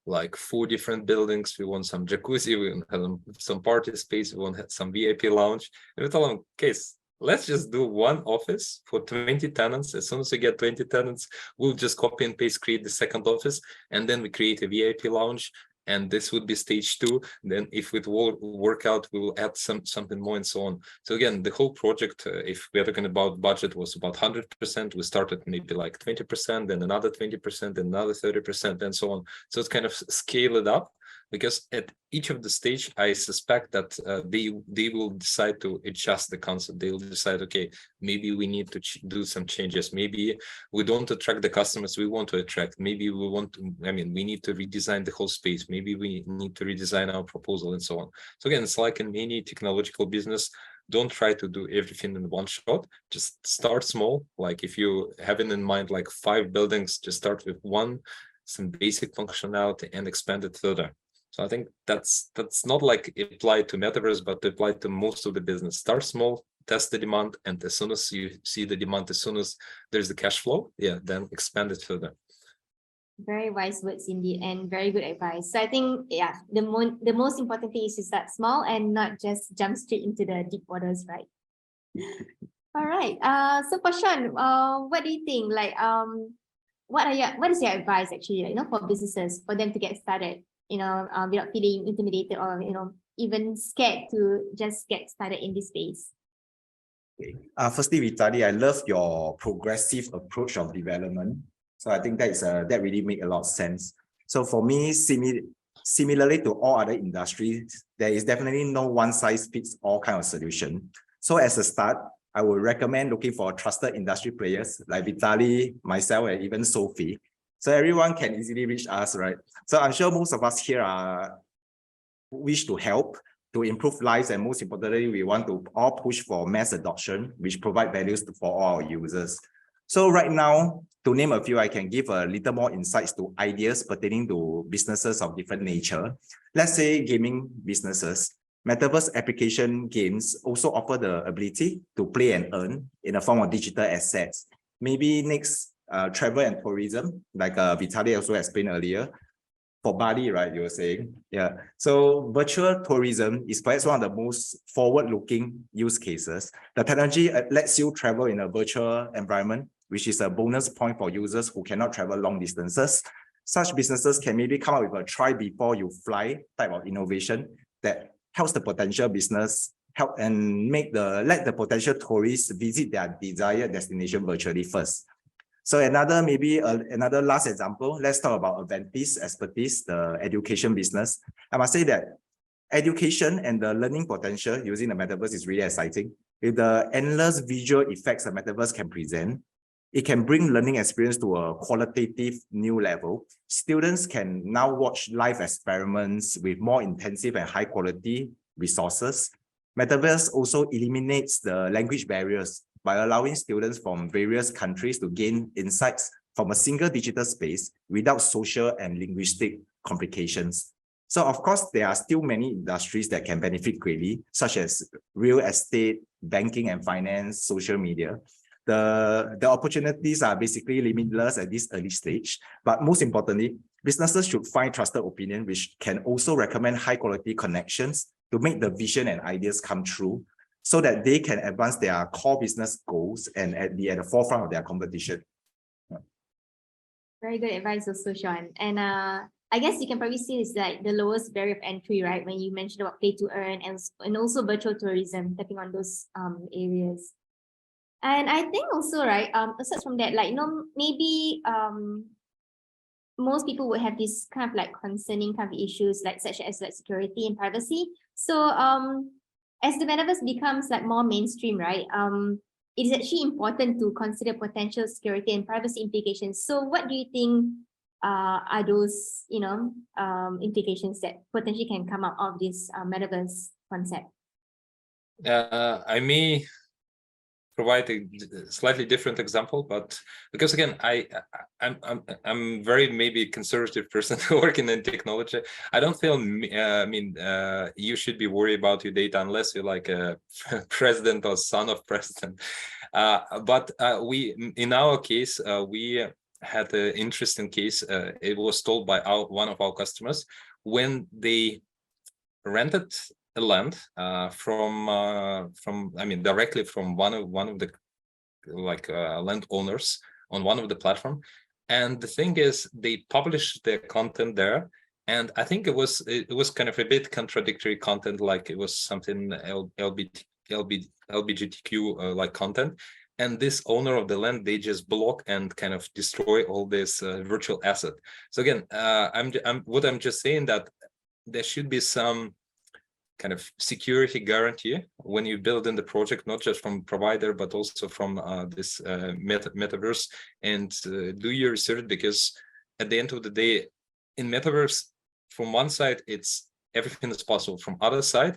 like 4 different buildings? We want some jacuzzi, we want some party space, we want some VIP lounge. And we tell them, okay, let's just do one office for 20 tenants. As soon as we get 20 tenants, we'll just copy and paste, create the second office, and then we create a VIP lounge. And this would be stage 2. Then if it will work out, we will add something more and so on. So again, the whole project, if we're talking about budget, was about 100%. We started maybe like 20%, then another 20%, then another 30%, and so on. So it's kind of scale it up, because at each of the stage, I suspect that they will decide to adjust the concept. They'll decide, okay, maybe we need to do some changes. Maybe we don't attract the customers we want to attract. Maybe we want to, we need to redesign the whole space. Maybe we need to redesign our proposal and so on. So again, it's like in any technological business, don't try to do everything in one shot. Just start small. Like if you have in mind like 5 buildings, just start with one, some basic functionality, and expand it further. So I think that's not like applied to Metaverse, but applied to most of the business. Start small, test the demand, and as soon as you see the demand, as soon as there's the cash flow, then expand it further. Very wise words indeed, and very good advice. So I think, the most important thing is to start small and not just jump straight into the deep waters, right? All right. So for Sean, what do you think? Like, what is your advice actually, for businesses, for them to get started? Without feeling intimidated or, even scared to just get started in this space? Firstly, Vitaly, I love your progressive approach of development. So I think that really makes a lot of sense. So for me, similarly to all other industries, there is definitely no one-size-fits-all kind of solution. So as a start, I would recommend looking for trusted industry players like Vitali, myself, and even Sophie. So everyone can easily reach us, right? So I'm sure most of us here wish to help, to improve lives, and most importantly, we want to all push for mass adoption, which provide values for all our users. So right now, to name a few, I can give a little more insights to ideas pertaining to businesses of different nature. Let's say gaming businesses. Metaverse application games also offer the ability to play and earn in the form of digital assets. Maybe next, travel and tourism, like Vitali also explained earlier. For Bali, right, you were saying? Yeah. So virtual tourism is perhaps one of the most forward-looking use cases. The technology lets you travel in a virtual environment, which is a bonus point for users who cannot travel long distances. Such businesses can maybe come up with a try before you fly type of innovation that helps the potential business and let the potential tourists visit their desired destination virtually first. So another last example, let's talk about Avantis expertise, the education business. I must say that education and the learning potential using the metaverse is really exciting. With the endless visual effects the metaverse can present, It can bring learning experience to a qualitative new level. Students can now watch live experiments with more intensive and high quality resources. Metaverse also eliminates the language barriers by allowing students from various countries to gain insights from a single digital space without social and linguistic complications. So of course, there are still many industries that can benefit greatly, such as real estate, banking and finance, social media. The opportunities are basically limitless at this early stage, but most importantly, businesses should find trusted opinion, which can also recommend high quality connections to make the vision and ideas come true so that they can advance their core business goals and be at the forefront of their competition. Very good advice also, Sean. And I guess you can probably see it's like the lowest barrier of entry, right? When you mentioned about pay to earn and also virtual tourism, tapping on those areas. And I think also, right, aside from that, like, maybe most people would have this kind of like concerning kind of issues like such as like security and privacy. So as the metaverse becomes like more mainstream, right, it is actually important to consider potential security and privacy implications. So what do you think are those, implications that potentially can come out of this metaverse concept? I may provide a slightly different example, but because again, I'm very maybe conservative person working in technology. I don't feel you should be worried about your data unless you're like a president or son of president. But we, in our case, we had an interesting case. It was told by one of our customers when they rented a land directly from one of the landowners on one of the platform. And the thing is, they published their content there, and I think it was kind of a bit contradictory content, like it was something LGBTQ like content. And this owner of the land, they just block and kind of destroy all this virtual asset. So again, I'm just saying that there should be some kind of security guarantee when you build in the project, not just from provider, but also from this metaverse, and do your research, because at the end of the day, in metaverse, from one side, it's everything is possible. From other side,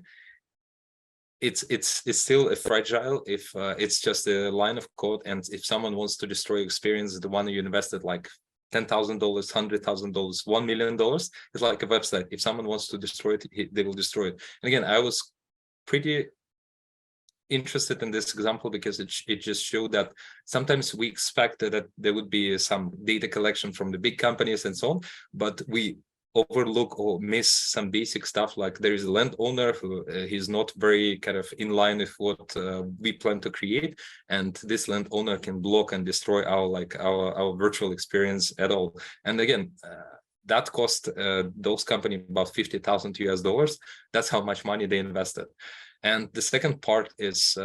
it's still a fragile if it's just a line of code, and if someone wants to destroy experience, the one you invested like $10,000, $100,000, $1 million, it's like a website. If someone wants to destroy it, they will destroy it. And again, I was pretty interested in this example because it just showed that sometimes we expect that there would be some data collection from the big companies and so on, but we overlook or miss some basic stuff, like there is a landowner who he's not very kind of in line with what we plan to create, and this landowner can block and destroy our virtual experience at all. And again, that cost those companies about $50,000 US. That's how much money they invested. And the second part is,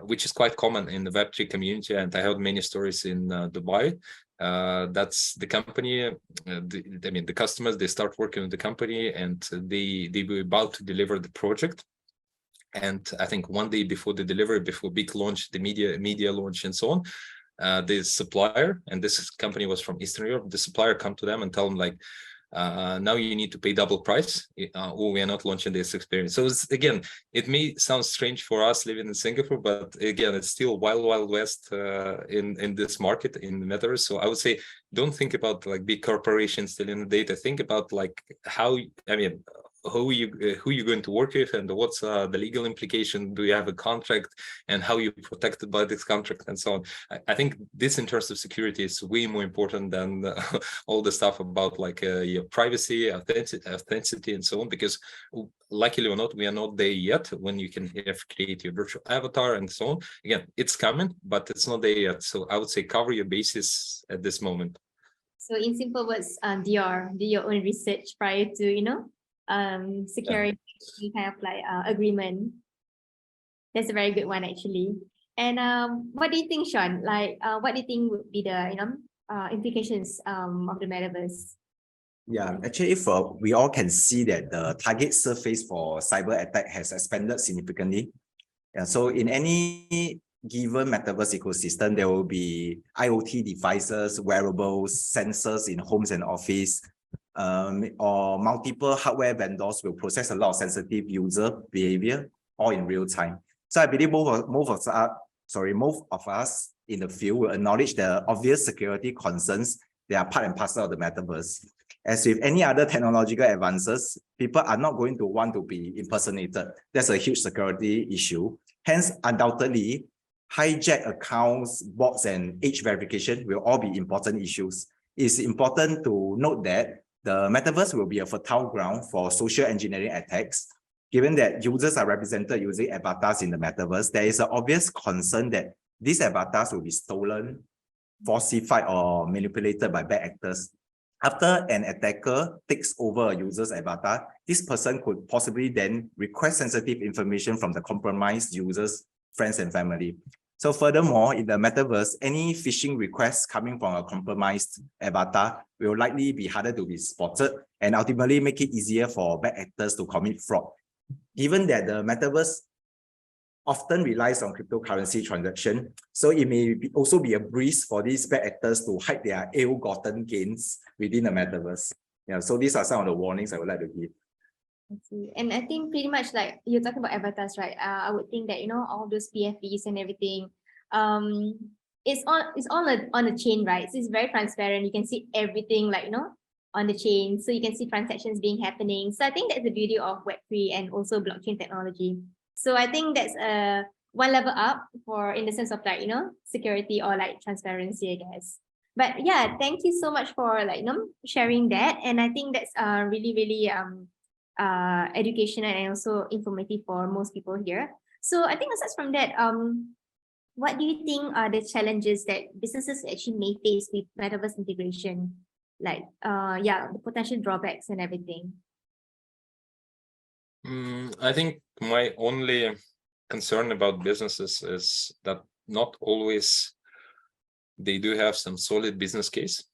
which is quite common in the Web3 community, and I heard many stories in Dubai. That's the company, the customers, they start working with the company, and they were about to deliver the project. And I think one day before the delivery, before big launch, the media launch and so on, the supplier, and this company was from Eastern Europe, the supplier come to them and tell them like, now you need to pay double price, or we are not launching this experience. So again, it may sound strange for us living in Singapore, but again, it's still wild west in this market, in the metaverse. So I would say, don't think about like big corporations stealing the data. Think about like who you're going to work with, and what's the legal implication. Do you have a contract, and how you're protected by this contract, and so on. I think this, in terms of security, is way more important than all the stuff about like your privacy, authenticity, and so on, because luckily or not, we are not there yet when you can create your virtual avatar and so on. Again, it's coming, but it's not there yet. So I would say cover your bases at this moment. So in simple words, do your own research prior to, securing any kind of like agreement. That's a very good one, actually. And what do you think, Sean? Like, what do you think would be the implications of the metaverse? Yeah, actually, if we all can see that the target surface for cyber attack has expanded significantly. Yeah, so in any given metaverse ecosystem, there will be IoT devices, wearables, sensors in homes and office, or multiple hardware vendors will process a lot of sensitive user behavior all in real time. So I believe most of us in the field will acknowledge the obvious security concerns that are part and parcel of the metaverse. As with any other technological advances, people are not going to want to be impersonated. That's a huge security issue. Hence, undoubtedly, hijack accounts, bots, and age verification will all be important issues. It's important to note that the metaverse will be a fertile ground for social engineering attacks. Given that users are represented using avatars in the metaverse, there is an obvious concern that these avatars will be stolen, falsified, or manipulated by bad actors. After an attacker takes over a user's avatar, this person could possibly then request sensitive information from the compromised user's friends and family. So furthermore, in the metaverse, any phishing requests coming from a compromised avatar will likely be harder to be spotted and ultimately make it easier for bad actors to commit fraud. Given that the metaverse often relies on cryptocurrency transaction, so it may also be a breeze for these bad actors to hide their ill-gotten gains within the metaverse. Yeah, so these are some of the warnings I would like to give. I see. And I think pretty much like you're talking about avatars, right? I would think that, you know, all those PFPs and everything, it's on a chain, right? So it's very transparent. You can see everything, like, you know, on the chain. So you can see transactions being happening. So I think that's the beauty of Web3 and also blockchain technology. So I think that's one level up for, in the sense of like, you know, security or like transparency, I guess. But yeah, thank you so much for like, you know, sharing that. And I think that's really, really educational and also informative for most people here. So I think aside from that, what do you think are the challenges that businesses actually may face with metaverse integration? Like, yeah, the potential drawbacks and everything. I think my only concern about businesses is that not always they do have some solid business case,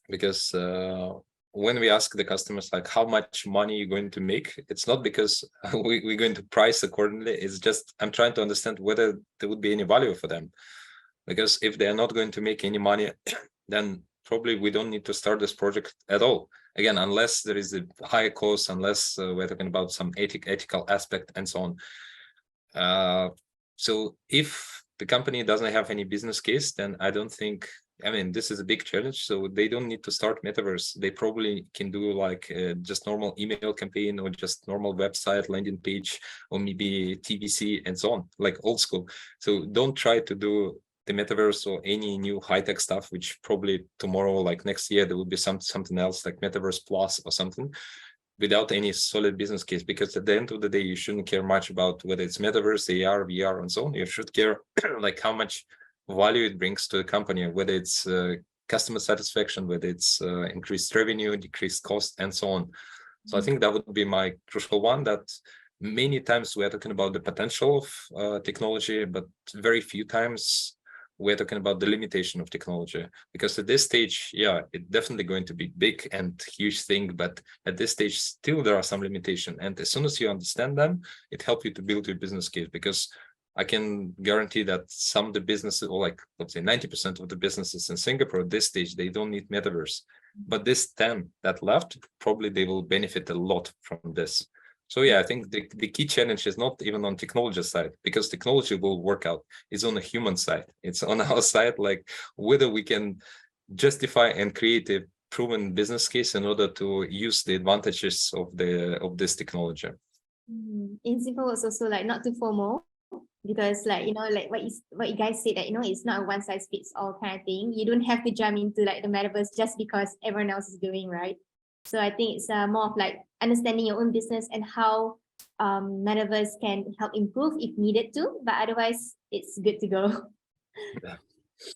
because when we ask the customers like how much money you're going to make, it's not because we're going to price accordingly. It's just I'm trying to understand whether there would be any value for them, because if they're not going to make any money, then probably we don't need to start this project at all. Again, unless there is a higher cost, unless we're talking about some ethical aspect and so on. So if the company doesn't have any business case, then I don't think, I mean, this is a big challenge. So they don't need to start Metaverse. They probably can do like just normal email campaign or just normal website landing page, or maybe TVC and so on, like old school. So don't try to do the Metaverse or any new high-tech stuff, which probably tomorrow, like next year, there will be something else like Metaverse Plus or something, without any solid business case. Because at the end of the day, you shouldn't care much about whether it's Metaverse, AR, VR, and so on. You should care like how much value it brings to the company, whether it's customer satisfaction, whether it's increased revenue, decreased cost, and so on. So I think that would be my crucial one, that many times we're talking about the potential of technology, but very few times we're talking about the limitation of technology. Because at this stage, yeah, it's definitely going to be big and huge thing, but at this stage, still there are some limitation. And as soon as you understand them, it helps you to build your business case. Because I can guarantee that some of the businesses, or like, let's say 90% of the businesses in Singapore at this stage, they don't need Metaverse. But this 10 that left, probably they will benefit a lot from this. So yeah, I think the key challenge is not even on technology side, because technology will work out. It's on the human side. It's on our side, like whether we can justify and create a proven business case in order to use the advantages of this technology. In simple words, also like not to FOMO, because like, you know, like what you guys said, that, you know, it's not a one size fits all kind of thing. You don't have to jump into like the metaverse just because everyone else is doing, right? So I think it's more of like understanding your own business and how metaverse can help improve if needed to, but otherwise it's good to go. Yeah.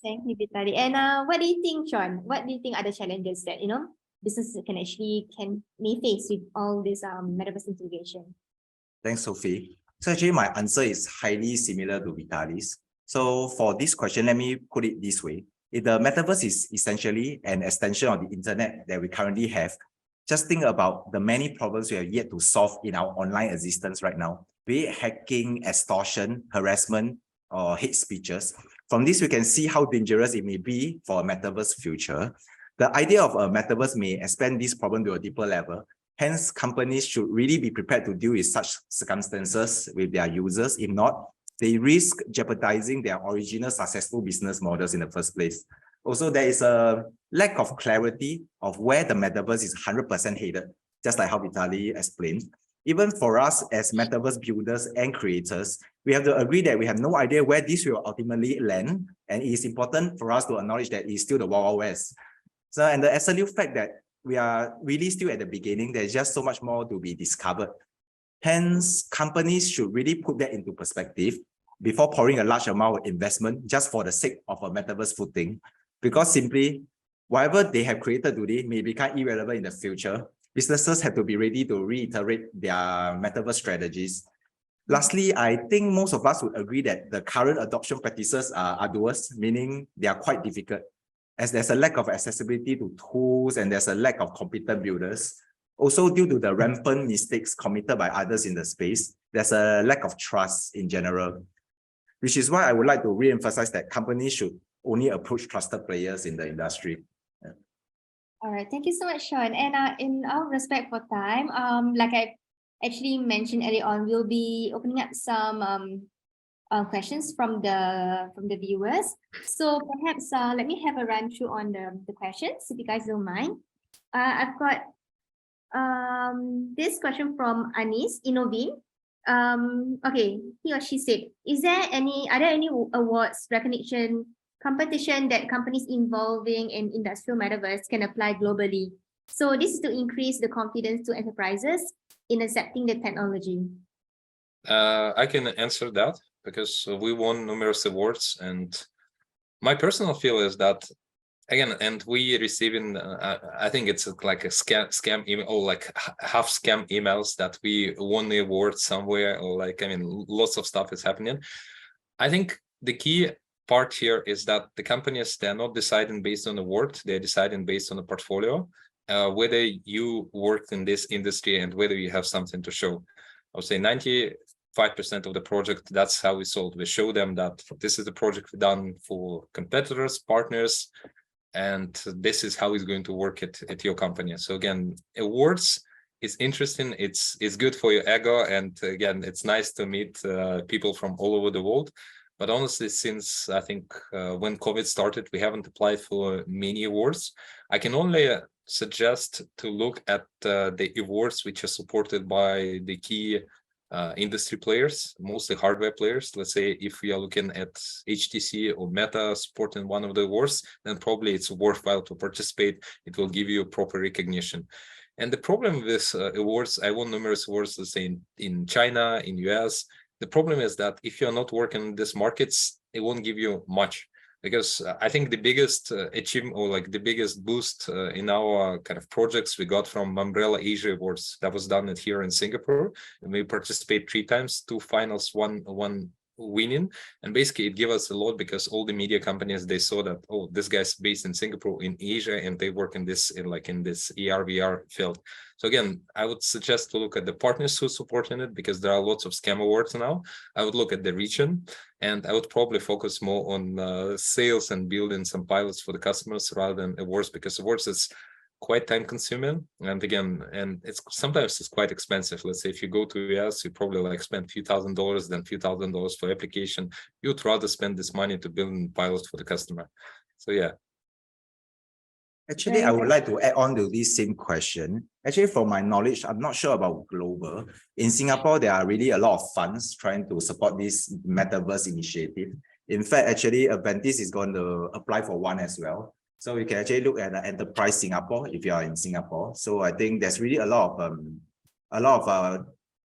Thank you, Vitaly. And what do you think, Sean? What do you think are the challenges that, you know, businesses may face with all this metaverse integration? Thanks, Sophie. So actually my answer is highly similar to Vitaly's. So for this question, let me put it this way. If the metaverse is essentially an extension of the internet that we currently have, just think about the many problems we have yet to solve in our online existence right now, be it hacking, extortion, harassment, or hate speeches. From this, we can see how dangerous it may be for a metaverse future. The idea of a metaverse may expand this problem to a deeper level. Hence, companies should really be prepared to deal with such circumstances with their users. If not, they risk jeopardizing their original successful business models in the first place. Also, there is a lack of clarity of where the metaverse is 100% headed, just like how Vitaly explained. Even for us as metaverse builders and creators, we have to agree that we have no idea where this will ultimately land, and it is important for us to acknowledge that it's still the Wild Wild West. So, and the absolute fact that we are really still at the beginning, there's just so much more to be discovered. Hence, companies should really put that into perspective before pouring a large amount of investment just for the sake of a metaverse footing, because simply whatever they have created today may become irrelevant in the future. Businesses have to be ready to reiterate their metaverse strategies. Lastly, I think most of us would agree that the current adoption practices are arduous, meaning they are quite difficult, as there's a lack of accessibility to tools and there's a lack of competent builders. Also, due to the rampant mistakes committed by others in the space, there's a lack of trust in general, which is why I would like to re-emphasize that companies should only approach trusted players in the industry. All right, thank you so much, Sean. And in our respect for time, like I actually mentioned earlier on, we'll be opening up some questions from the viewers. So perhaps let me have a run through on the questions, if you guys don't mind. I've got this question from Anis Inovin. Okay, he or she said, are there any awards, recognition, competition that companies involving in industrial metaverse can apply globally? So this is to increase the confidence to enterprises in accepting the technology. I can answer that because we won numerous awards, and my personal feel is that, again, and we receiving, I think it's like a scam email, or like half scam emails that we won the award somewhere, or like, I mean, lots of stuff is happening. I think the key part here is that the companies, they're not deciding based on award, they're deciding based on a portfolio, whether you worked in this industry and whether you have something to show. I would say 95% of the project, that's how we sold. We show them that this is the project we've done for competitors, partners, and this is how it's going to work at your company. So again, awards is interesting. It's good for your ego, and again, it's nice to meet people from all over the world. But honestly, since I think when COVID started, we haven't applied for many awards. I can only suggest to look at the awards which are supported by the key industry players, mostly hardware players. Let's say if we are looking at HTC or Meta supporting one of the awards, then probably it's worthwhile to participate. It will give you proper recognition. And the problem with awards, I won numerous awards, let's say in China, in US. The problem is that if you're not working in these markets, it won't give you much. Because I think the biggest achievement, or like the biggest boost in our kind of projects we got from Umbrella Asia Awards that was done here in Singapore. And we participate 3 times, 2 finals, one winning. And basically it gave us a lot because all the media companies, they saw that, oh, this guy's based in Singapore, in Asia, and they work in this AR VR field. So again, I would suggest to look at the partners who supporting it, because there are lots of scam awards now. I would look at the region, and I would probably focus more on sales and building some pilots for the customers rather than awards, because awards is quite time consuming, and again, it's sometimes quite expensive. Let's say if you go to US, you probably like spend a few $1,000s, then a few $1,000s for application. You'd rather spend this money to build pilots for the customer. So yeah. Actually, I would like to add on to this same question. Actually, from my knowledge, I'm not sure about global. In Singapore, there are really a lot of funds trying to support this metaverse initiative. In fact, actually, Aventis is going to apply for one as well. So you can actually look at Enterprise Singapore if you are in Singapore. So I think there's really a lot of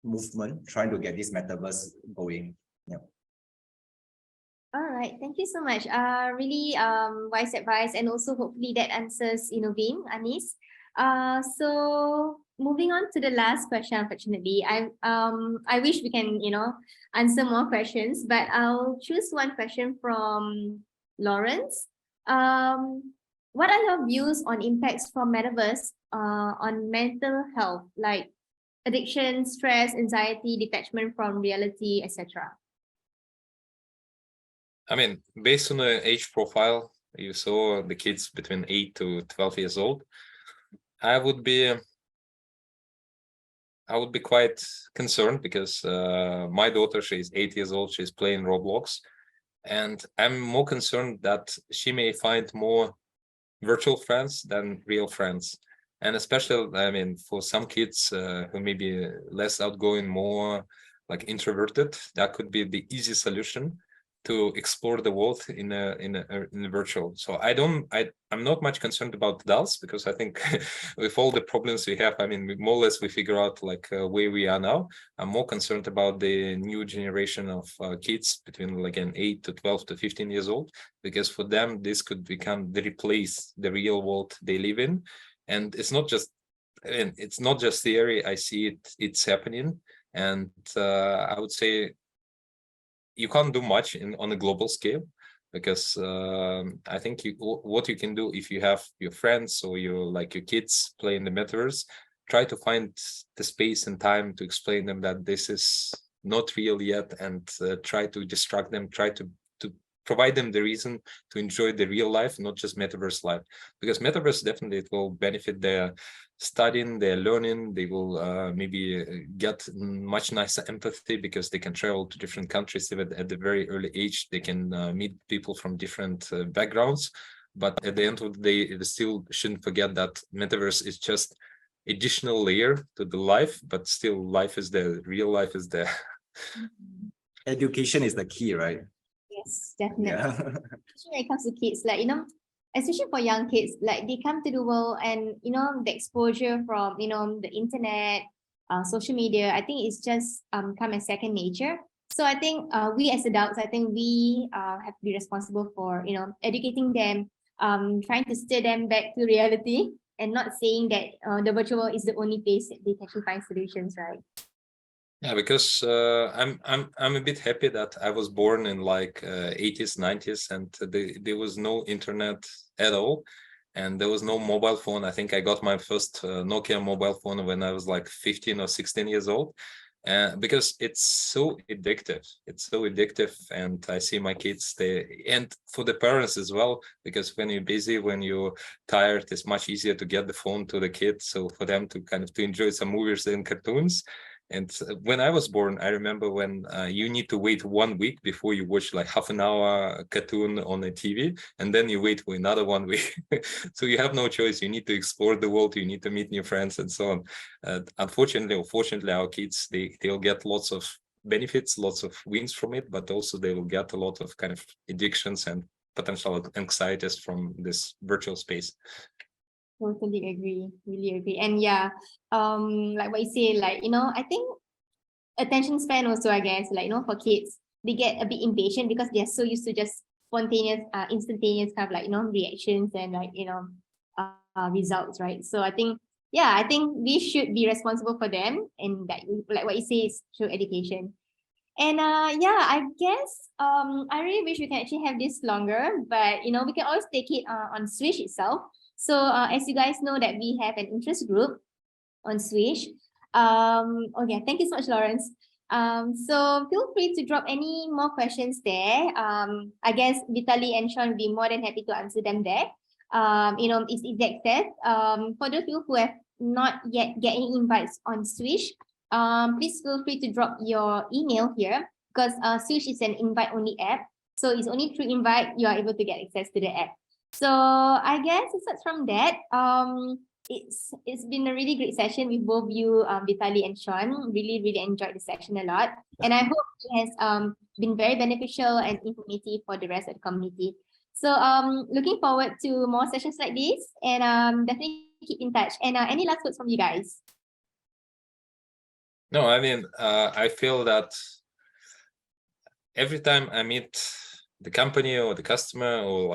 movement trying to get this metaverse going. Yeah. All right, thank you so much. Really wise advice, and also hopefully that answers Inovin, Anis. So moving on to the last question. Unfortunately, I wish we can answer more questions, but I'll choose one question from Lawrence. What are your views on impacts from Metaverse on mental health, like addiction, stress, anxiety, detachment from reality, etc.? I mean, based on the age profile, you saw the kids between 8 to 12 years old. I would be quite concerned because my daughter, she's 8 years old, she's playing Roblox, and I'm more concerned that she may find more virtual friends than real friends. And especially, I mean, for some kids who may be less outgoing, more like introverted, that could be the easy solution to explore the world in a virtual. So I'm not much concerned about adults, because I think with all the problems we have, I mean, more or less we figure out like where we are now. I'm more concerned about the new generation of kids between like an 8 to 12 to 15 years old, because for them this could become the replace the real world they live in. And it's not just theory. I see it's happening. And I would say you can't do much on a global scale, because I think what you can do, if you have your friends or your kids play in the metaverse, try to find the space and time to explain them that this is not real yet, and try to distract them, try to provide them the reason to enjoy the real life, not just metaverse life. Because metaverse definitely, it will benefit their studying, their learning. They will maybe get much nicer empathy, because they can travel to different countries even at the very early age. They can meet people from different backgrounds. But at the end of the day, they still shouldn't forget that metaverse is just additional layer to the life, but still life is there, real life is there. Education is the key, right? Yes, definitely. Yeah. Especially when it comes to kids, like, especially for young kids, like they come to the world and, the exposure from, the internet, social media, I think it's just come as second nature. So I think we as adults, I think we have to be responsible for, educating them, trying to steer them back to reality, and not saying that the virtual world is the only place that they can actually find solutions, right? Yeah, because I'm a bit happy that I was born in 80s, 90s, and there was no internet at all, and there was no mobile phone. I think I got my first Nokia mobile phone when I was like 15 or 16 years old, because it's so addictive. It's so addictive, and I see my kids, and for the parents as well, because when you're busy, when you're tired, it's much easier to get the phone to the kids, so for them to to enjoy some movies and cartoons. And when I was born, I remember when you need to wait 1 week before you watch like half an hour cartoon on a TV, and then you wait for another 1 week. So you have no choice. You need to explore the world. You need to meet new friends and so on. Unfortunately or fortunately, our kids, they'll get lots of benefits, lots of wins from it, but also they will get a lot of addictions and potential anxieties from this virtual space. Totally agree, really agree. And yeah, like what you say, I think attention span also, I guess, for kids, they get a bit impatient because they're so used to just spontaneous, instantaneous reactions and results, right? So I think, I think we should be responsible for them, and that, like what you say, is through education. And I guess I really wish we can actually have this longer, but we can always take it on Swish itself. So as you guys know that we have an interest group on Swish. Okay, thank you so much, Lawrence. So feel free to drop any more questions there. I guess Vitaly and Sean will be more than happy to answer them there. It's easy access. For those of you who have not yet get any invites on Swish, please feel free to drop your email here, because Swish is an invite-only app. So it's only through invite you are able to get access to the app. So I guess aside from that, it's been a really great session with both you, Vitali and Sean. Really, really enjoyed the session a lot. And I hope it has been very beneficial and informative for the rest of the community. So looking forward to more sessions like this, and definitely keep in touch. And any last words from you guys? No, I mean, I feel that every time I meet the company or the customer or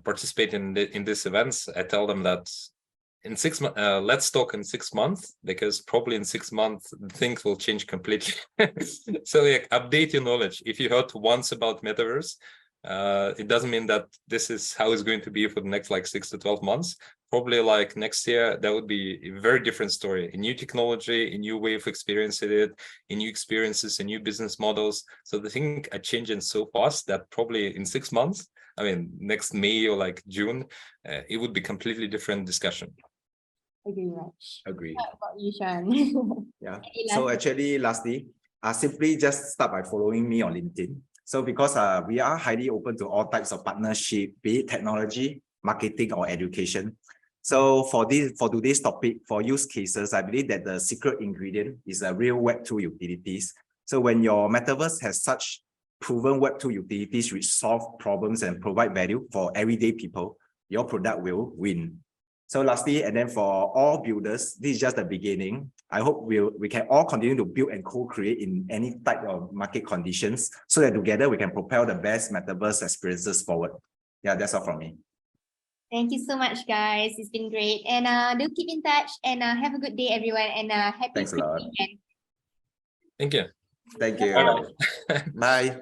participate in these events, I tell them that in 6 months, let's talk in 6 months, because probably in 6 months things will change completely. So update your knowledge. If you heard once about metaverse, it doesn't mean that this is how it's going to be for the next 6 to 12 months. probably like next year, that would be a very different story. A new technology, a new way of experiencing it, a new experiences, a new business models. So the thing are changing so fast that probably in 6 months, I mean, next May or like June, it would be completely different discussion. Agree, Raj. Agree. How about you, Sean? Yeah. Any So last- actually, lastly, simply just start by following me on LinkedIn. So because we are highly open to all types of partnership, be it technology, marketing, or education. So for today's topic, for use cases, I believe that the secret ingredient is a real Web2 utilities. So when your metaverse has such proven Web2 utilities which solve problems and provide value for everyday people, your product will win. So lastly, and then for all builders, this is just the beginning. I hope we can all continue to build and co-create in any type of market conditions so that together we can propel the best metaverse experiences forward. Yeah, that's all from me. Thank you so much, guys. It's been great. And do keep in touch and have a good day, everyone. And happy Thanks a lot. weekend. Thank you. Thank you. Bye-bye. Bye.